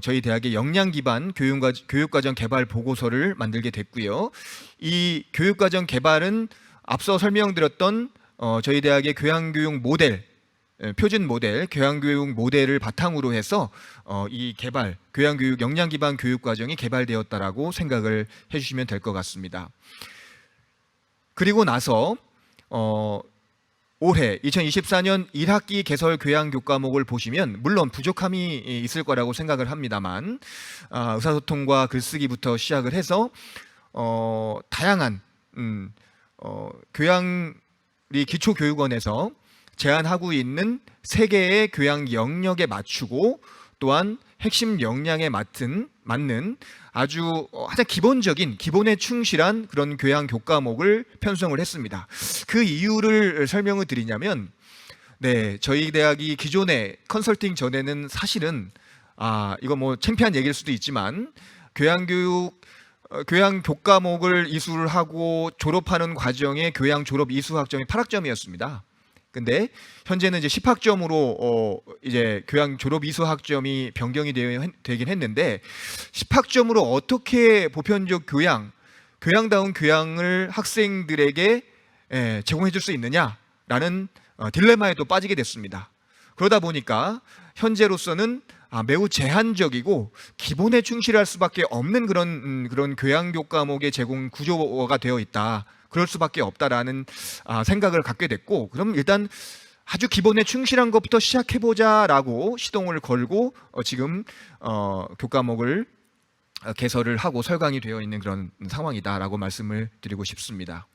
저희 대학의 역량 기반 교육과정 개발 보고서를 만들게 됐고요. 이 교육과정 개발은 앞서 설명드렸던 저희 대학의 교양교육 모델, 표준 모델, 교양교육 모델을 바탕으로 해서 이 개발, 교양교육 역량 기반 교육과정이 개발되었다라고 생각을 해주시면 될 것 같습니다. 그리고 나서 올해 2024년 1학기 개설 교양 교과목을 보시면 물론 부족함이 있을 거라고 생각을 합니다만 의사소통과 글쓰기부터 시작을 해서 다양한 우리 기초교육원에서 제안하고 있는 3개의 교양 영역에 맞추고 또한 핵심 역량에 맞는 아주 가장 기본에 충실한 그런 교양 교과목을 편성을 했습니다. 그 이유를 설명을 드리냐면, 저희 대학이 기존에 컨설팅 전에는 사실은 이거 뭐 창피한 얘기일 수도 있지만 교양 교과목을 이수를 하고 졸업하는 과정에 교양 졸업 이수 학점이 8학점이었습니다. 근데 현재는 이제 10학점으로 이제 교양 졸업 이수 학점이 변경이 되긴 했는데 10학점으로 어떻게 보편적 교양다운 교양을 학생들에게 제공해 줄 수 있느냐라는 딜레마에 또 빠지게 됐습니다. 그러다 보니까 현재로서는 매우 제한적이고 기본에 충실할 수밖에 없는 그런 교양 교과목의 제공 구조가 되어 있다. 그럴 수밖에 없다라는 생각을 갖게 됐고, 그럼 일단 아주 기본에 충실한 것부터 시작해보자라고 시동을 걸고 지금 교과목을 개설을 하고 설강이 되어 있는 그런 상황이다라고 말씀을 드리고 싶습니다.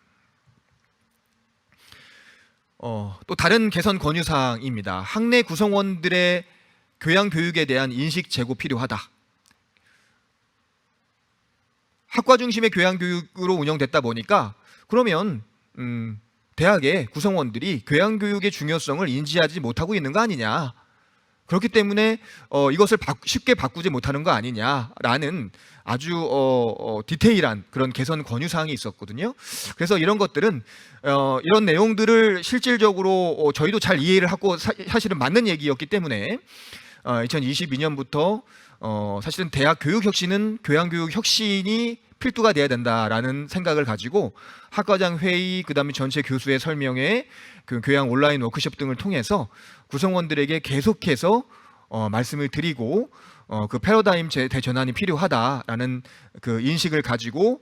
또 다른 개선 권유사항입니다. 학내 구성원들의 교양 교육에 대한 인식 제고 필요하다. 학과 중심의 교양 교육으로 운영됐다 보니까 그러면 대학의 구성원들이 교양 교육의 중요성을 인지하지 못하고 있는 거 아니냐. 그렇기 때문에 이것을 쉽게 바꾸지 못하는 거 아니냐라는 아주 디테일한 그런 개선 권유사항이 있었거든요. 그래서 이런 것들은 이런 내용들을 실질적으로 저희도 잘 이해를 하고 사실은 맞는 얘기였기 때문에 2022년부터 사실은 대학 교육 혁신은 교양 교육 혁신이 필두가 돼야 된다라는 생각을 가지고 학과장 회의, 그다음에 전체 교수의 설명회, 그 교양 온라인 워크숍 등을 통해서 구성원들에게 계속해서 말씀을 드리고 그 패러다임 대전환이 필요하다라는 그 인식을 가지고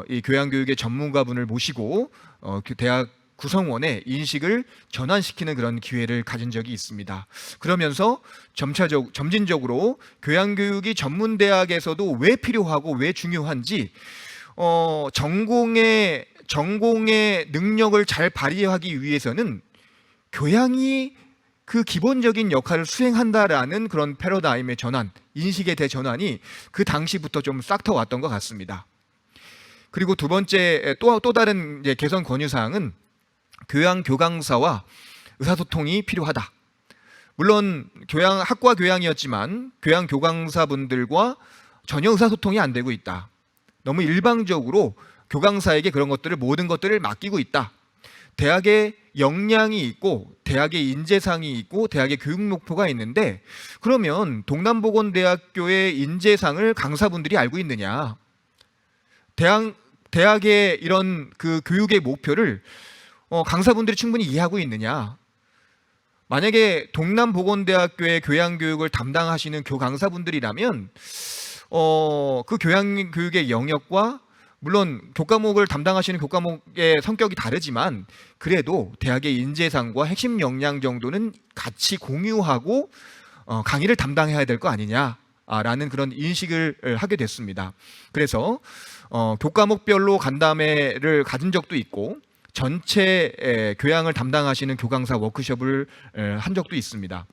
이 교양 교육의 전문가분을 모시고 그 대학 구성원의 인식을 전환시키는 그런 기회를 가진 적이 있습니다. 그러면서 점진적으로 교양교육이 전문대학에서도 왜 필요하고 왜 중요한지 전공의 능력을 잘 발휘하기 위해서는 교양이 그 기본적인 역할을 수행한다라는 그런 패러다임의 전환, 인식의 대전환이 그 당시부터 좀 싹터 왔던 것 같습니다. 그리고 두 번째 또 다른 이제 개선 권유사항은 교양 교강사와 의사소통이 필요하다. 물론 학과 교양이었지만 교양 교강사분들과 전혀 의사소통이 안 되고 있다. 너무 일방적으로 교강사에게 모든 것들을 맡기고 있다. 대학의 역량이 있고 대학의 인재상이 있고 대학의 교육 목표가 있는데 그러면 동남보건대학교의 인재상을 강사분들이 알고 있느냐? 대학의 이런 그 교육의 목표를 강사분들이 충분히 이해하고 있느냐? 만약에 동남보건대학교의 교양교육을 담당하시는 교강사분들이라면 그 교양교육의 영역과 물론 교과목을 담당하시는 교과목의 성격이 다르지만 그래도 대학의 인재상과 핵심 역량 정도는 같이 공유하고 강의를 담당해야 될 거 아니냐라는 그런 인식을 하게 됐습니다. 그래서 교과목별로 간담회를 가진 적도 있고 전체 교양을 담당하시는 교강사 워크숍을 한 적도 있습니다.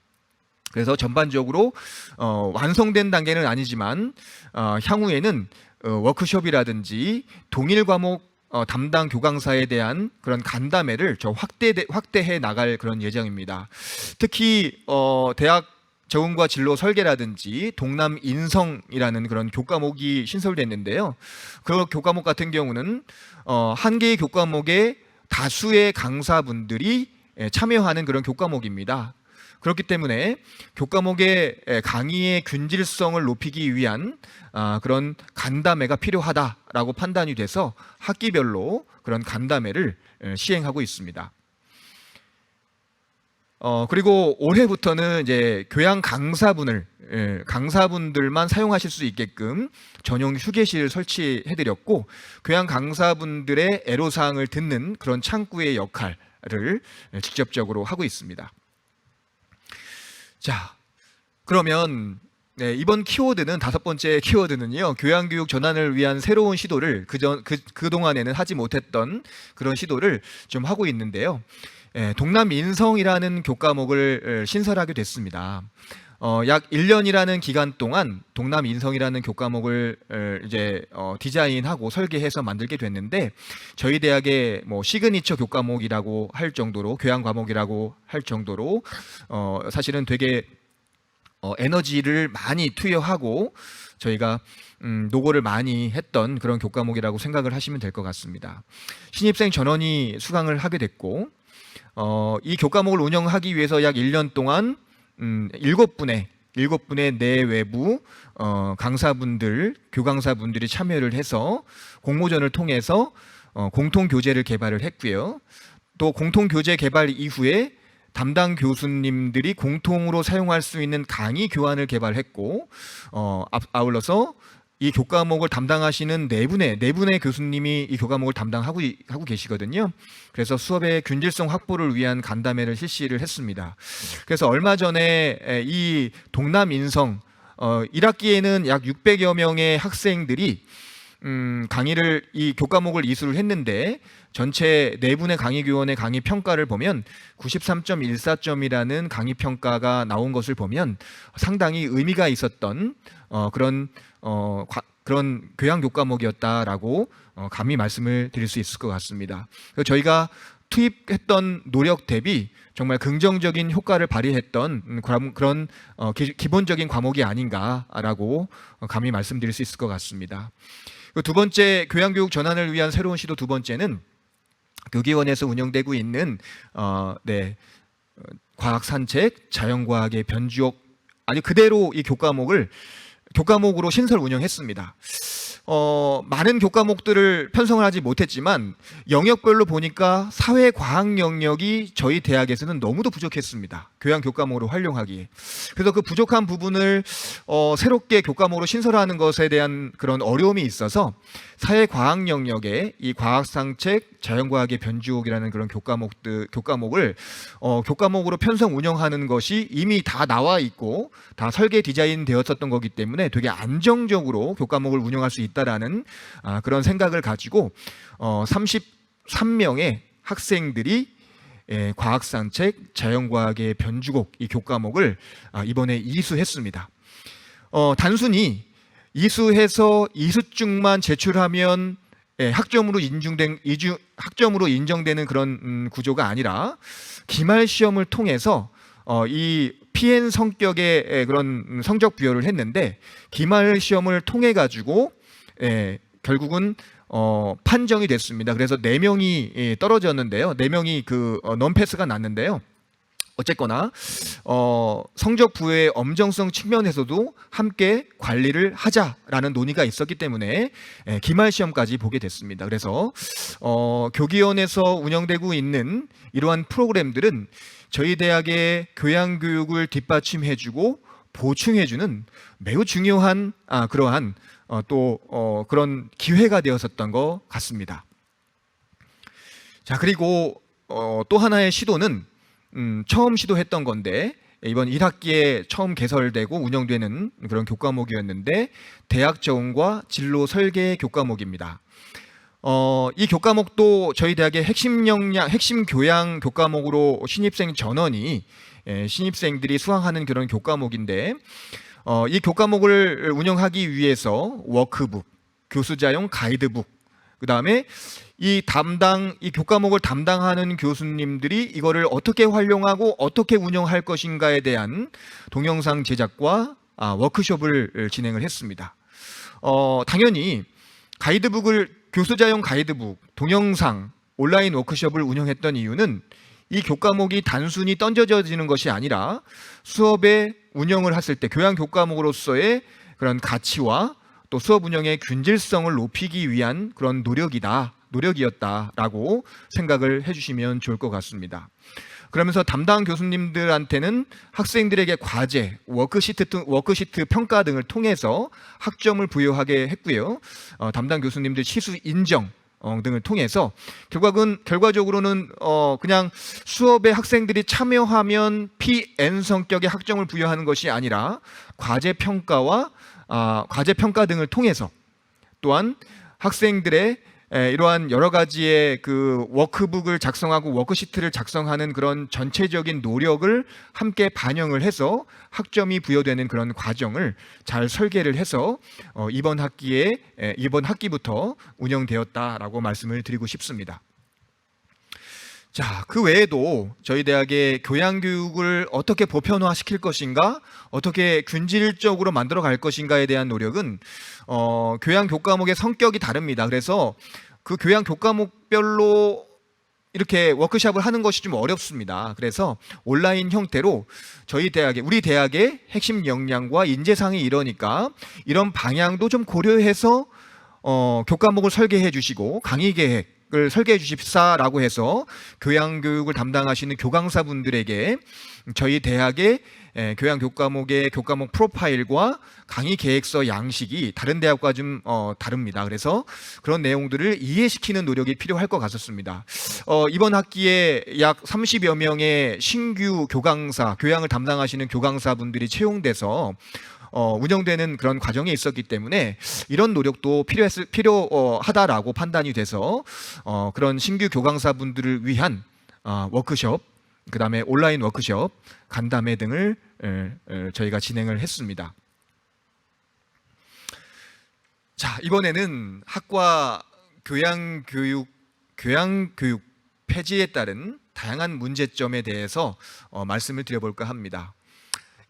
그래서 전반적으로 완성된 단계는 아니지만 향후에는 워크숍이라든지 동일 과목 담당 교강사에 대한 그런 간담회를 확대해 나갈 그런 예정입니다. 특히 대학 적응과 진로 설계라든지 동남 인성이라는 그런 교과목이 신설됐는데요. 그 교과목 같은 경우는 한 개의 교과목에 다수의 강사분들이 참여하는 그런 교과목입니다. 그렇기 때문에 교과목의 강의의 균질성을 높이기 위한 그런 간담회가 필요하다라고 판단이 돼서 학기별로 그런 간담회를 시행하고 있습니다. 그리고 올해부터는 이제 교양 강사분들만 사용하실 수 있게끔 전용 휴게실 설치해드렸고, 교양 강사분들의 애로사항을 듣는 그런 창구의 역할을 직접적으로 하고 있습니다. 자, 그러면 이번 키워드는, 5번째 키워드는요, 교양교육 전환을 위한 새로운 시도를 그동안에는 하지 못했던 그런 시도를 좀 하고 있는데요. 동남인성이라는 교과목을 신설하게 됐습니다. 약 1년이라는 기간 동안 동남인성이라는 교과목을 이제 디자인하고 설계해서 만들게 됐는데, 저희 대학의 뭐 시그니처 교과목이라고 할 정도로, 교양 과목이라고 할 정도로 사실은 되게 에너지를 많이 투여하고 저희가 노고를 많이 했던 그런 교과목이라고 생각을 하시면 될 것 같습니다. 신입생 전원이 수강을 하게 됐고, 이 교과목을 운영하기 위해서 약 1년 동안 7분의 내외부 강사분들, 교강사분들이 참여를 해서 공모전을 통해서 공통 교재를 개발을 했고요. 또 공통 교재 개발 이후에 담당 교수님들이 공통으로 사용할 수 있는 강의 교환을 개발했고, 아울러서 이 교과목을 담당하시는 네 분의 교수님이 이 교과목을 담당하고 계시거든요. 그래서 수업의 균질성 확보를 위한 간담회를 실시를 했습니다. 그래서 얼마 전에 이 동남인성 1학기에는 약 600여 명의 학생들이 강의를, 이 교과목을 이수를 했는데, 전체 네 분의 강의 교원의 강의 평가를 보면 93.14점이라는 강의 평가가 나온 것을 보면 상당히 의미가 있었던 그런 교양 교과목이었다라고 감히 말씀을 드릴 수 있을 것 같습니다. 저희가 투입했던 노력 대비 정말 긍정적인 효과를 발휘했던 그런 기본적인 과목이 아닌가라고 감히 말씀드릴 수 있을 것 같습니다. 두 번째, 교양교육 전환을 위한 새로운 시도 두 번째는 교기원에서 운영되고 있는 과학 산책, 자연과학의 변주옥, 아니 그대로 이 교과목으로 신설 운영했습니다. 많은 교과목들을 편성을 하지 못했지만 영역별로 보니까 사회과학 영역이 저희 대학에서는 너무도 부족했습니다. 교양 교과목으로 활용하기에. 그래서 그 부족한 부분을 새롭게 교과목으로 신설하는 것에 대한 그런 어려움이 있어서 사회과학 영역에 이 과학상책, 자연과학의 변주옥이라는 그런 교과목을 교과목으로 편성 운영하는 것이 이미 다 나와 있고 다 설계 디자인 되었었던 거기 때문에 되게 안정적으로 교과목을 운영할 수 있다라는 그런 생각을 가지고 33명의 학생들이 과학상책, 자연과학의 변주곡 이 교과목을 이번에 이수했습니다. 단순히 이수해서 이수증만 제출하면 학점으로 인정되는 그런 구조가 아니라 기말 시험을 통해서 이 PN 성격의 그런 성적 부여를 했는데, 기말 시험을 통해 가지고 결국은 판정이 됐습니다. 그래서 4명이 떨어졌는데요. 4명이 넌패스가 났는데요. 어쨌거나 성적 부여의 엄정성 측면에서도 함께 관리를 하자라는 논의가 있었기 때문에 기말 시험까지 보게 됐습니다. 그래서 교기원에서 운영되고 있는 이러한 프로그램들은 저희 대학의 교양 교육을 뒷받침해주고 보충해주는 매우 중요한 그러한 그런 기회가 되었었던 것 같습니다. 자, 그리고 또 하나의 시도는 처음 시도했던 건데, 이번 1학기에 처음 개설되고 운영되는 그런 교과목이었는데, 대학 정과 진로 설계 교과목입니다. 이 교과목도 저희 대학의 핵심 교양 교과목으로 신입생 전원이 신입생들이 수강하는 그런 교과목인데, 이 교과목을 운영하기 위해서 워크북, 교수자용 가이드북, 그 다음에 이 교과목을 담당하는 교수님들이 이거를 어떻게 활용하고 어떻게 운영할 것인가에 대한 동영상 제작과 워크숍을 진행을 했습니다. 당연히 교수자용 가이드북, 동영상, 온라인 워크숍을 운영했던 이유는 이 교과목이 단순히 던져지는 것이 아니라 수업의 운영을 했을 때 교양 교과목으로서의 그런 가치와 또 수업 운영의 균질성을 높이기 위한 그런 노력이었다라고 생각을 해주시면 좋을 것 같습니다. 그러면서 담당 교수님들한테는 학생들에게 과제, 워크시트 평가 등을 통해서 학점을 부여하게 했고요. 담당 교수님들 시수 인정 등을 통해서 결과적으로는 그냥 수업에 학생들이 참여하면 PN 성격의 학점을 부여하는 것이 아니라 과제 평가 등을 통해서 또한 학생들의 이러한 여러 가지의 그 워크북을 작성하고 워크시트를 작성하는 그런 전체적인 노력을 함께 반영을 해서 학점이 부여되는 그런 과정을 잘 설계를 해서 이번 학기부터 운영되었다라고 말씀을 드리고 싶습니다. 자, 그 외에도 저희 대학의 교양교육을 어떻게 보편화시킬 것인가, 어떻게 균질적으로 만들어 갈 것인가에 대한 노력은 교양 교과목의 성격이 다릅니다. 그래서 그 교양 교과목별로 이렇게 워크숍을 하는 것이 좀 어렵습니다. 그래서 온라인 형태로 우리 대학의 핵심 역량과 인재상이 이러니까 이런 방향도 좀 고려해서 교과목을 설계해 주시고 강의 계획을 설계해 주십사라고 해서 교양교육을 담당하시는 교강사분들에게 저희 대학의 교양 교과목의 교과목 프로파일과 강의 계획서 양식이 다른 대학과 좀 다릅니다. 그래서 그런 내용들을 이해시키는 노력이 필요할 것 같았습니다. 이번 학기에 약 30여 명의 신규 교양을 담당하시는 교강사분들이 채용돼서 운영되는 그런 과정에 있었기 때문에 이런 노력도 필요하다라고 판단이 돼서 그런 신규 교강사분들을 위한 워크숍, 그 다음에 온라인 워크숍, 간담회 등을 저희가 진행을 했습니다. 자, 이번에는 학과 교양교육 폐지에 따른 다양한 문제점에 대해서 말씀을 드려볼까 합니다.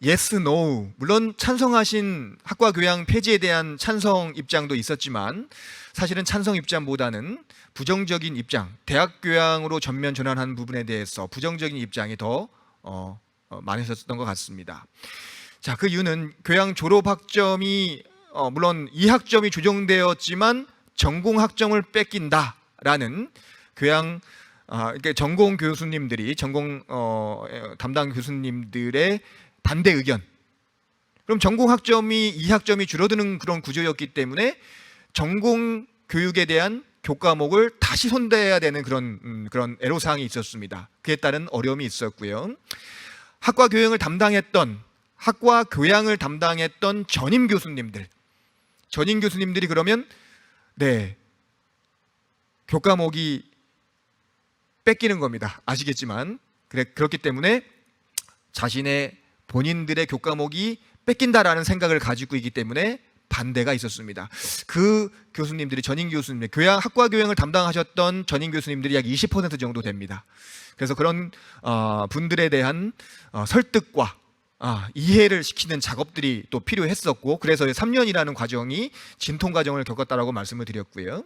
Yes, No. 물론 찬성하신 학과 교양 폐지에 대한 찬성 입장도 있었지만 사실은 찬성 입장보다는 부정적인 입장, 대학 교양으로 전면 전환한 부분에 대해서 부정적인 입장이 더 많으셨던 것 같습니다. 자, 그 이유는 교양 졸업 학점이 물론 2학점이 조정되었지만 전공 학점을 뺏긴다라는 그러니까 전공 교수님들이 담당 교수님들의 반대 의견. 그럼 전공 학점이 2학점이 줄어드는 그런 구조였기 때문에 전공 교육에 대한 교과목을 다시 손대야 되는 그런 애로사항이 있었습니다. 그에 따른 어려움이 있었고요. 학과 교양을 담당했던 전임 교수님들이 그러면 교과목이 뺏기는 겁니다. 아시겠지만 그렇기 때문에 본인들의 교과목이 뺏긴다라는 생각을 가지고 있기 때문에 반대가 있었습니다. 그 교수님들이 학과 교양을 담당하셨던 전임 교수님들이 약 20% 정도 됩니다. 그래서 그런 분들에 대한 설득과 이해를 시키는 작업들이 또 필요했었고, 그래서 3년이라는 과정이 진통 과정을 겪었다라고 말씀을 드렸고요.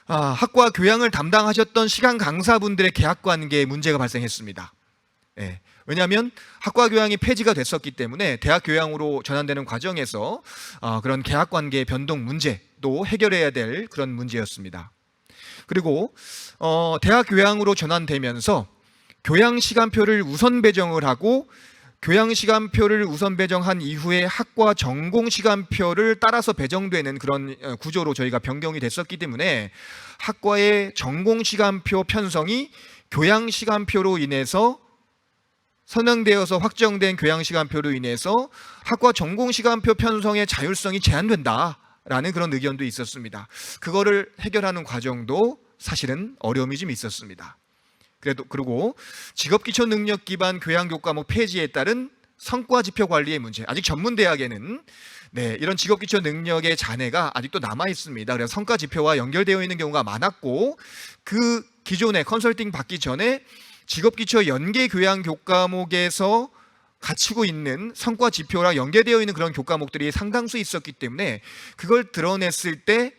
학과 교양을 담당하셨던 시간 강사분들의 계약 관계에 문제가 발생했습니다. 왜냐하면 학과 교양이 폐지가 됐었기 때문에 대학 교양으로 전환되는 과정에서 그런 계약 관계의 변동 문제도 해결해야 될 그런 문제였습니다. 그리고 대학 교양으로 전환되면서 교양 시간표를 우선 배정을 하고 교양 시간표를 우선 배정한 이후에 학과 전공 시간표를 따라서 배정되는 그런 구조로 저희가 변경이 됐었기 때문에 학과의 전공 시간표 편성이 교양 시간표로 인해서 선행되어서 확정된 교양 시간표로 인해서 학과 전공 시간표 편성의 자율성이 제한된다라는 그런 의견도 있었습니다. 그거를 해결하는 과정도 사실은 어려움이 좀 있었습니다. 그리고 직업기초 능력 기반 교양 교과목 폐지에 따른 성과 지표 관리의 문제. 아직 전문 대학에는 이런 직업기초 능력의 잔해가 아직도 남아 있습니다. 그래서 성과 지표와 연결되어 있는 경우가 많았고, 그 기존에 컨설팅 받기 전에 직업기초 연계 교양 교과목에서 갖추고 있는 성과 지표랑 연계되어 있는 그런 교과목들이 상당수 있었기 때문에 그걸 드러냈을 때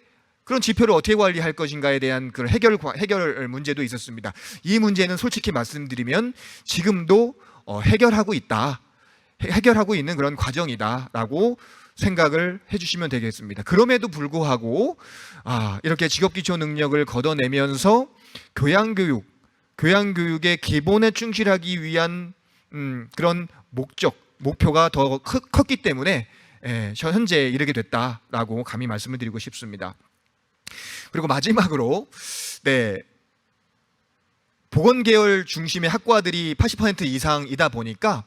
그런 지표를 어떻게 관리할 것인가에 대한 그 해결 문제도 있었습니다. 이 문제는 솔직히 말씀드리면 지금도 해결하고 있는 그런 과정이다라고 생각을 해주시면 되겠습니다. 그럼에도 불구하고 이렇게 직업기초 능력을 걷어내면서 교양교육의 기본에 충실하기 위한 그런 목표가 더 컸기 때문에 현재 이르게 됐다라고 감히 말씀을 드리고 싶습니다. 그리고 마지막으로 보건계열 중심의 학과들이 80% 이상이다 보니까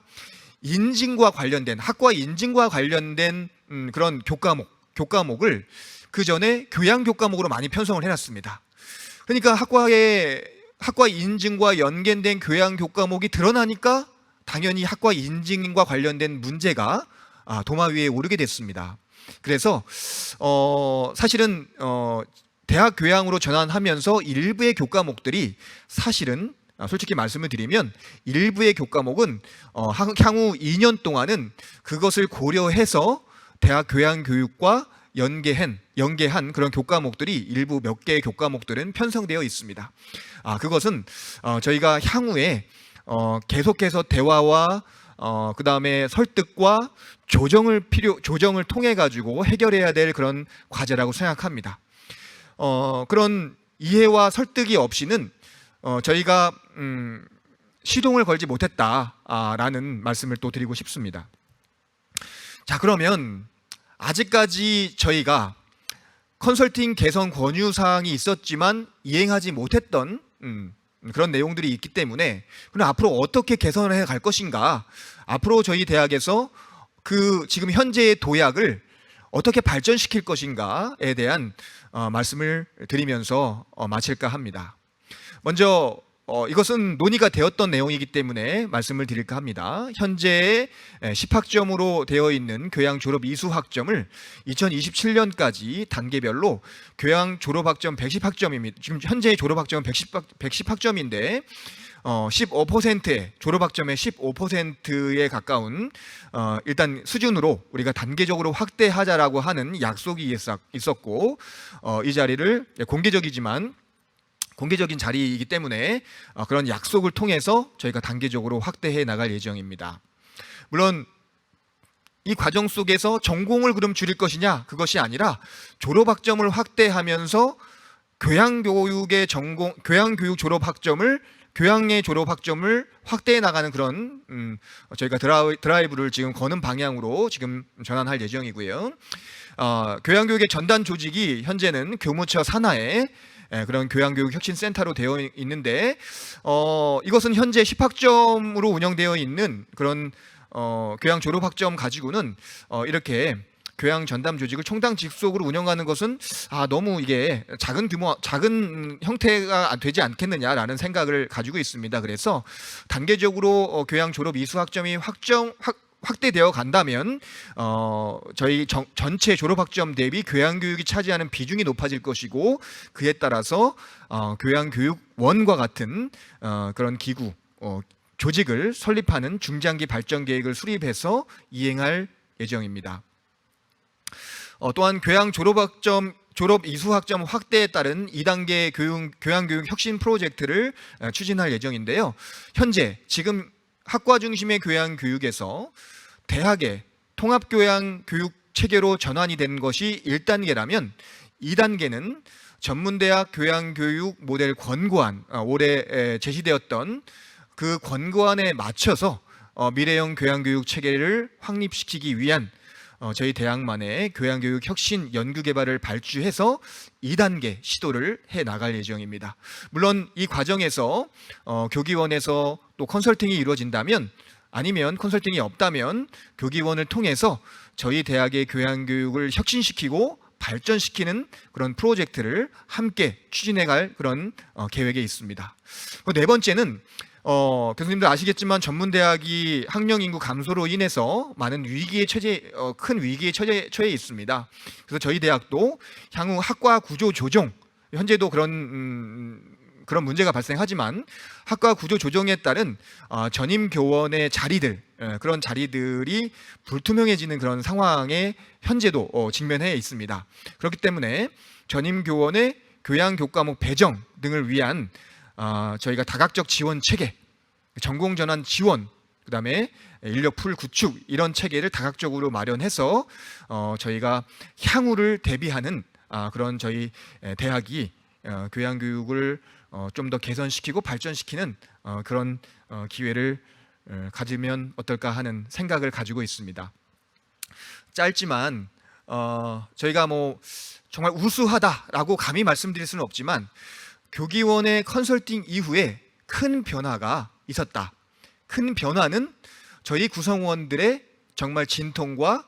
학과 인증과 관련된 그런 교과목을 그 전에 교양 교과목으로 많이 편성을 해놨습니다. 그러니까 학과 인증과 연계된 교양 교과목이 드러나니까 당연히 학과 인증과 관련된 문제가 도마 위에 오르게 됐습니다. 그래서 사실은 대학 교양으로 전환하면서 일부의 교과목들이 사실은 솔직히 말씀을 드리면 일부의 교과목은 향후 2년 동안은 그것을 고려해서 대학 교양 교육과 연계한 그런 교과목들이 일부 몇 개의 교과목들은 편성되어 있습니다. 그것은 저희가 향후에 계속해서 대화와 그 다음에 설득과 조정을 통해 가지고 해결해야 될 그런 과제라고 생각합니다. 그런 이해와 설득이 없이는 저희가 시동을 걸지 못했다라는 말씀을 또 드리고 싶습니다. 자, 그러면 아직까지 저희가 컨설팅 개선 권유사항이 있었지만 이행하지 못했던 그런 내용들이 있기 때문에 그럼 앞으로 어떻게 개선을 해갈 것인가, 앞으로 저희 대학에서 그 지금 현재의 도약을 어떻게 발전시킬 것인가에 대한 말씀을 드리면서 마칠까 합니다. 먼저 이것은 논의가 되었던 내용이기 때문에 말씀을 드릴까 합니다. 현재 10학점으로 되어 있는 교양 졸업 이수 학점을 2027년까지 단계별로 교양 졸업학점 110학점입니다. 지금 현재 졸업학점은 110학점인데 15%의 졸업학점의 15%에 가까운 일단 수준으로 우리가 단계적으로 확대하자라고 하는 약속이 있었고 이 자리를 공개적인 자리이기 때문에 그런 약속을 통해서 저희가 단계적으로 확대해 나갈 예정입니다. 물론 이 과정 속에서 전공을 그럼 줄일 것이냐, 그것이 아니라 졸업학점을 확대하면서 교양교육 교양의 졸업학점을 확대해 나가는 그런 저희가 드라이브를 지금 거는 방향으로 지금 전환할 예정이고요. 교양교육의 전담 조직이 현재는 교무처 산하에 그런 교양교육혁신센터로 되어 있는데 이것은 현재 10학점으로 운영되어 있는 그런 교양 졸업학점 가지고는 이렇게 교양 전담 조직을 총당 직속으로 운영하는 것은 너무 이게 작은 형태가 되지 않겠느냐라는 생각을 가지고 있습니다. 그래서 단계적으로 교양 졸업 이수 학점이 확대되어 간다면 저희 전체 졸업학점 대비 교양교육이 차지하는 비중이 높아질 것이고 그에 따라서 교양교육원과 같은 그런 기구 조직을 설립하는 중장기 발전 계획을 수립해서 이행할 예정입니다. 또한 교양 졸업 이수 학점 확대에 따른 2단계 교양교육 혁신 프로젝트를 추진할 예정인데요. 현재 지금 학과 중심의 교양교육에서 대학의 통합교양교육 체계로 전환이 된 것이 1단계라면 2단계는 전문대학 교양교육 모델 권고안, 올해 제시되었던 그 권고안에 맞춰서 미래형 교양교육 체계를 확립시키기 위한 저희 대학만의 교양교육 혁신 연구개발을 발주해서 2단계 시도를 해 나갈 예정입니다. 물론 이 과정에서 교기원에서 또 컨설팅이 이루어진다면 아니면 컨설팅이 없다면 교기원을 통해서 저희 대학의 교양교육을 혁신시키고 발전시키는 그런 프로젝트를 함께 추진해 갈 그런 계획에 있습니다. 네 번째는 교수님들 아시겠지만 전문대학이 학령 인구 감소로 인해서 많은 큰 위기에 처해 있습니다. 그래서 저희 대학도 향후 학과 구조 조정, 현재도 그런 문제가 발생하지만 학과 구조 조정에 따른 전임 교원의 그런 자리들이 불투명해지는 그런 상황에 현재도 직면해 있습니다. 그렇기 때문에 전임 교원의 교양 교과목 배정 등을 위한 저희가 다각적 지원 체계, 전공 전환 지원, 그다음에 인력 풀 구축 이런 체계를 다각적으로 마련해서 저희가 향후를 대비하는 그런 저희 대학이 교양 교육을 좀 더 개선시키고 발전시키는 그런 기회를 가지면 어떨까 하는 생각을 가지고 있습니다. 짧지만 저희가 뭐 정말 우수하다라고 감히 말씀드릴 수는 없지만 교기원의 컨설팅 이후에 큰 변화가 있었다. 큰 변화는 저희 구성원들의 정말 진통과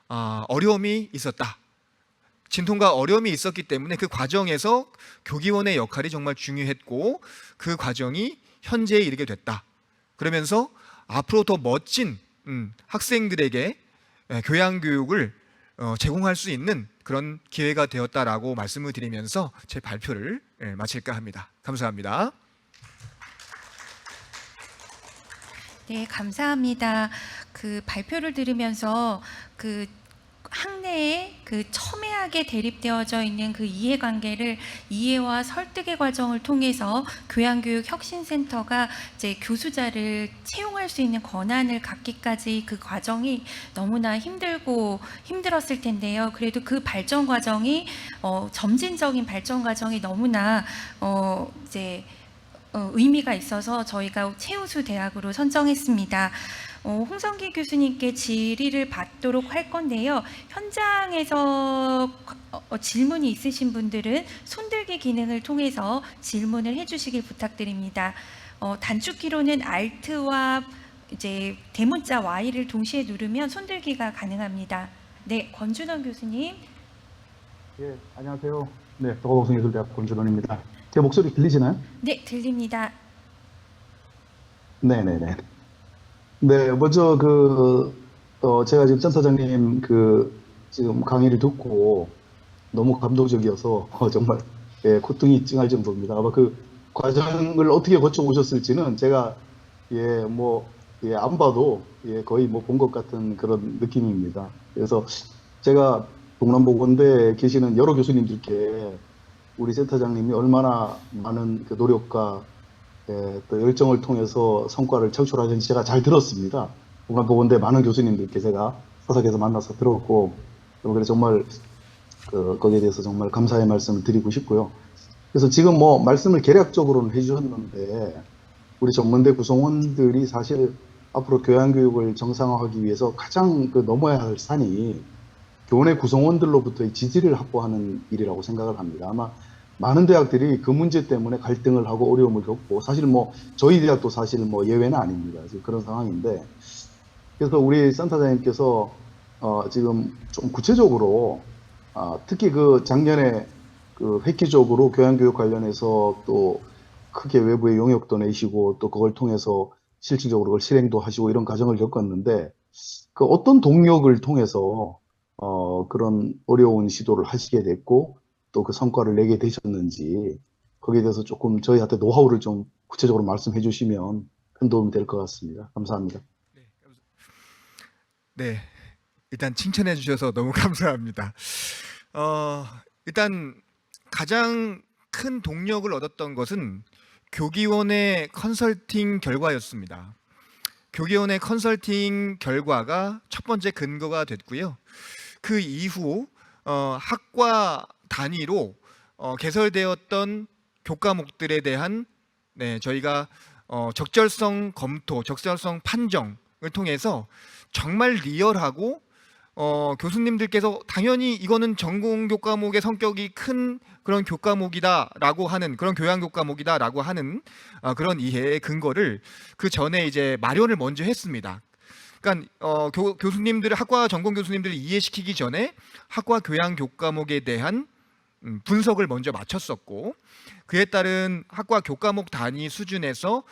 어려움이 있었다. 진통과 어려움이 있었기 때문에 그 과정에서 교기원의 역할이 정말 중요했고 그 과정이 현재에 이르게 됐다. 그러면서 앞으로 더 멋진 학생들에게 교양 교육을 제공할 수 있는 그런 기회가 되었다라고 말씀을 드리면서 제 발표를 마칠까 합니다. 감사합니다. 네, 감사합니다. 그 발표를 들으면서 그 학내에 그 첨예하게 대립되어져 있는 그 이해관계를 이해와 설득의 과정을 통해서 교양교육 혁신센터가 이제 교수자를 채용할 수 있는 권한을 갖기까지 그 과정이 너무나 힘들었을 텐데요. 그래도 그 발전 과정이 점진적인 발전 과정이 너무나 의미가 있어서 저희가 최우수 대학으로 선정했습니다. 홍성기 교수님께 질의를 받도록 할 건데요. 현장에서 질문이 있으신 분들은 손들기 기능을 통해서 질문을 해주시길 부탁드립니다. 단축키로는 Alt와 이제 대문자 Y를 동시에 누르면 손들기가 가능합니다. 네, 권준원 교수님. 예, 안녕하세요. 네, 도곡성예술대학 권준원입니다. 제 목소리 들리시나요? 네, 들립니다. 네네네. 네, 먼저 제가 지금 센터장님 지금 강의를 듣고 너무 감동적이어서 정말 콧등이 찡할 정도입니다. 아마 그 과정을 어떻게 거쳐 오셨을지는 제가 안 봐도 거의 본 것 같은 그런 느낌입니다. 그래서 제가 동남보건대에 계시는 여러 교수님들께 우리 센터장님이 얼마나 많은 그 노력과 또 열정을 통해서 성과를 창출하는지 제가 잘 들었습니다. 동남보건대 많은 교수님들께 제가 사석에서 만나서 들었고, 그래서 정말 거기에 대해서 정말 감사의 말씀을 드리고 싶고요. 그래서 지금 말씀을 개략적으로는 해주셨는데, 우리 전문대 구성원들이 사실 앞으로 교양교육을 정상화하기 위해서 가장 넘어야 할 산이 교원의 구성원들로부터의 지지를 확보하는 일이라고 생각을 합니다. 아마 많은 대학들이 그 문제 때문에 갈등을 하고 어려움을 겪고, 사실 저희 대학도 사실 예외는 아닙니다. 지금 그런 상황인데, 그래서 우리 센터장님께서 지금 좀 구체적으로 특히 작년에 획기적으로 교양교육 관련해서 또 크게 외부에 용역도 내시고 또 그걸 통해서 실질적으로 그걸 실행도 하시고 이런 과정을 겪었는데, 어떤 동력을 통해서 그런 어려운 시도를 하시게 됐고 또 그 성과를 내게 되셨는지, 거기에 대해서 조금 저희한테 노하우를 좀 구체적으로 말씀해 주시면 큰 도움이 될 것 같습니다. 감사합니다. 네, 일단 칭찬해 주셔서 너무 감사합니다. 일단 가장 큰 동력을 얻었던 것은 교기원의 컨설팅 결과였습니다. 교기원의 컨설팅 결과가 첫 번째 근거가 됐고요. 그 이후 학과 단위로 개설되었던 교과목들에 대한 저희가 적절성 검토, 적절성 판정을 통해서 정말 리얼하고 교수님들께서 당연히 이거는 전공 교과목의 성격이 큰 그런 교과목이다라고 하는, 그런 교양 교과목이다라고 하는 그런 이해의 근거를 그 전에 이제 마련을 먼저 했습니다. 그러니까 교수님들을, 학과 전공 교수님들을 이해시키기 전에 학과 교양 교과목에 대한 분석을 먼저 마쳤었고, 그에 따른 학과 교과목 단위 수준에서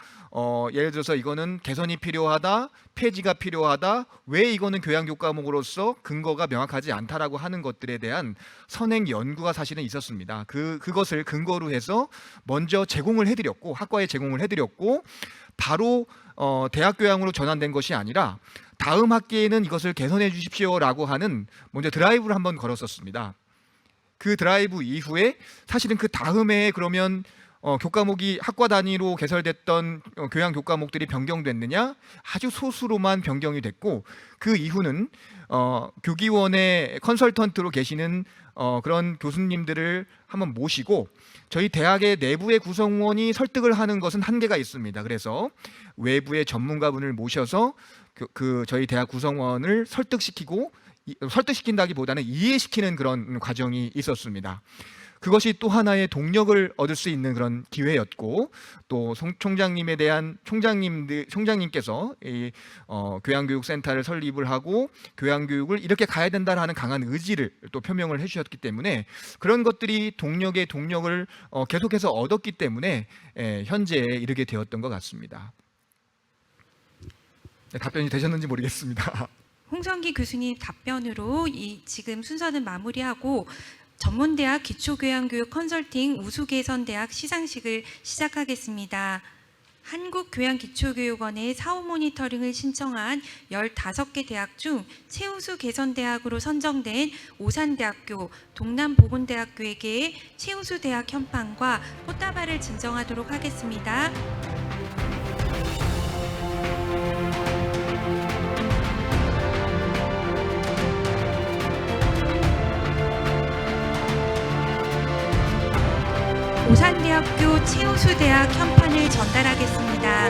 예를 들어서 이거는 개선이 필요하다, 폐지가 필요하다, 왜 이거는 교양 교과목으로서 근거가 명확하지 않다라고 하는 것들에 대한 선행 연구가 사실은 있었습니다. 그것을 근거로 해서 먼저 제공을 해드렸고, 학과에 제공을 해드렸고, 바로 대학 교양으로 전환된 것이 아니라 다음 학기에는 이것을 개선해 주십시오라고 하는 먼저 드라이브를 한번 걸었었습니다. 그 드라이브 이후에 사실은 그 다음에 그러면 교과목이 학과 단위로 개설됐던 교양 교과목들이 변경됐느냐? 아주 소수로만 변경이 됐고, 그 이후는 교기원의 컨설턴트로 계시는 그런 교수님들을 한번 모시고 저희 대학의 내부의 구성원이 설득을 하는 것은 한계가 있습니다. 그래서 외부의 전문가분을 모셔서 그 저희 대학 구성원을 설득시킨다기보다는 이해시키는 그런 과정이 있었습니다. 그것이 또 하나의 동력을 얻을 수 있는 그런 기회였고, 또 총장님에 대한 총장님께서 이 교양교육센터를 설립을 하고 교양교육을 이렇게 가야 된다라는 강한 의지를 또 표명을 해주셨기 때문에 그런 것들이 동력의 동력을 계속해서 얻었기 때문에 현재에 이르게 되었던 것 같습니다. 네, 답변이 되셨는지 모르겠습니다. 홍성기 교수님 답변으로 지금 순서는 마무리하고 전문대학 기초교양교육 컨설팅 우수개선대학 시상식을 시작하겠습니다. 한국교양기초교육원의 사후 모니터링을 신청한 15개 대학 중 최우수 개선대학으로 선정된 오산대학교, 동남보건대학교에게 최우수 대학 현판과 꽃다발을 증정하도록 하겠습니다. 오산대학교 최우수대학 현판을 전달하겠습니다.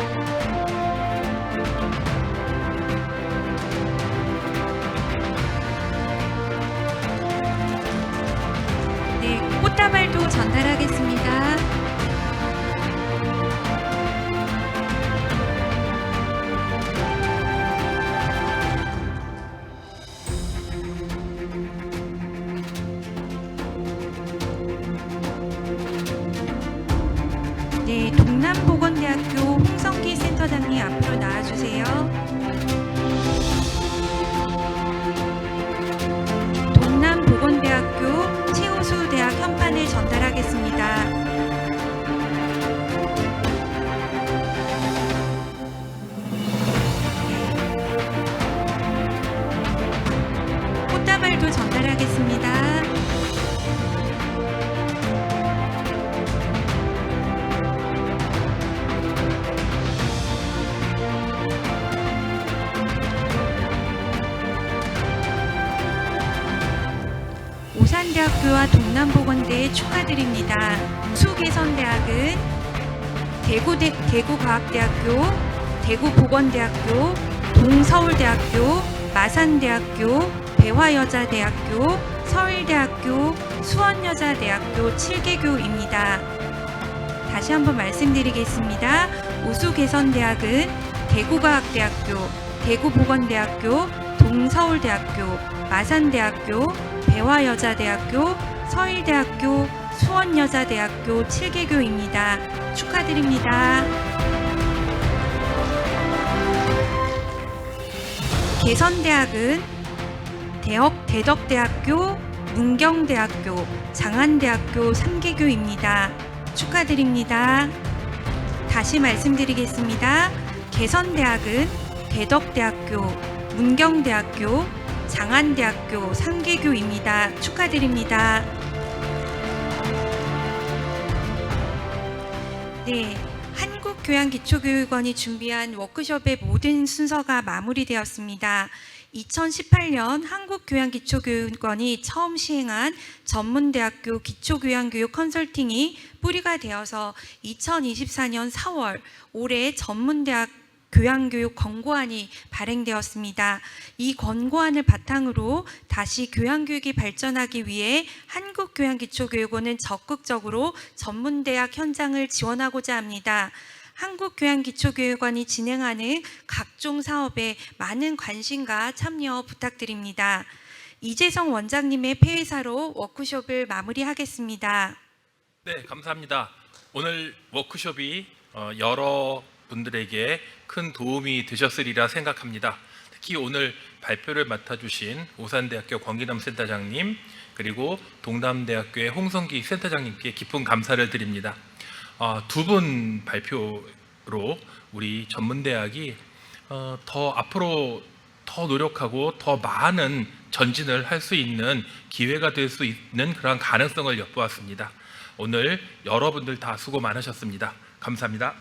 네, 꽃다발도 전달하겠습니다. 네, 동남보건대학교 홍성기 센터장님 앞으로 나와주세요. 동남보건대학교 최우수 대학 현판을 전달하겠습니다. 꽃다발도 전달하겠습니다. 오산대학교와 동남보건대에 축하드립니다. 우수개선대학은 대구과학대학교, 대구보건대학교, 동서울대학교, 마산대학교, 배화여자대학교, 서울대학교, 수원여자대학교 7개교입니다. 다시 한번 말씀드리겠습니다. 우수개선대학은 대구과학대학교, 대구보건대학교, 동서울대학교, 마산대학교, 배화여자대학교, 서울대학교, 수원여자대학교 7개교입니다. 축하드립니다. 개선대학은 대덕대학교, 문경대학교, 장안대학교 3개교입니다. 축하드립니다. 다시 말씀드리겠습니다. 개선대학은 대덕대학교, 문경대학교, 장안대학교 3개교입니다. 축하드립니다. 네, 한국교양기초교육원이 준비한 워크숍의 모든 순서가 마무리되었습니다. 2018년 한국교양기초교육원이 처음 시행한 전문대학교 기초교양교육 컨설팅이 뿌리가 되어서 2024년 4월 올해 전문대학 교양교육 권고안이 발행되었습니다. 이 권고안을 바탕으로 다시 교양교육이 발전하기 위해 한국교양기초교육원은 적극적으로 전문대학 현장을 지원하고자 합니다. 한국교양기초교육원이 진행하는 각종 사업에 많은 관심과 참여 부탁드립니다. 이재성 원장님의 폐회사로 워크숍을 마무리하겠습니다. 네, 감사합니다. 오늘 워크숍이 여러 분들에게 큰 도움이 되셨으리라 생각합니다. 특히 오늘 발표를 맡아주신 오산대학교 권기남 센터장님 그리고 동남대학교의 홍성기 센터장님께 깊은 감사를 드립니다. 두 분 발표로 우리 전문대학이 더 앞으로 더 더 노력하고 더 많은 전진을 할 수 있는 기회가 될 수 있는 그런 가능성을 엿보았습니다. 오늘 여러분들 다 수고 많으셨습니다. 감사합니다.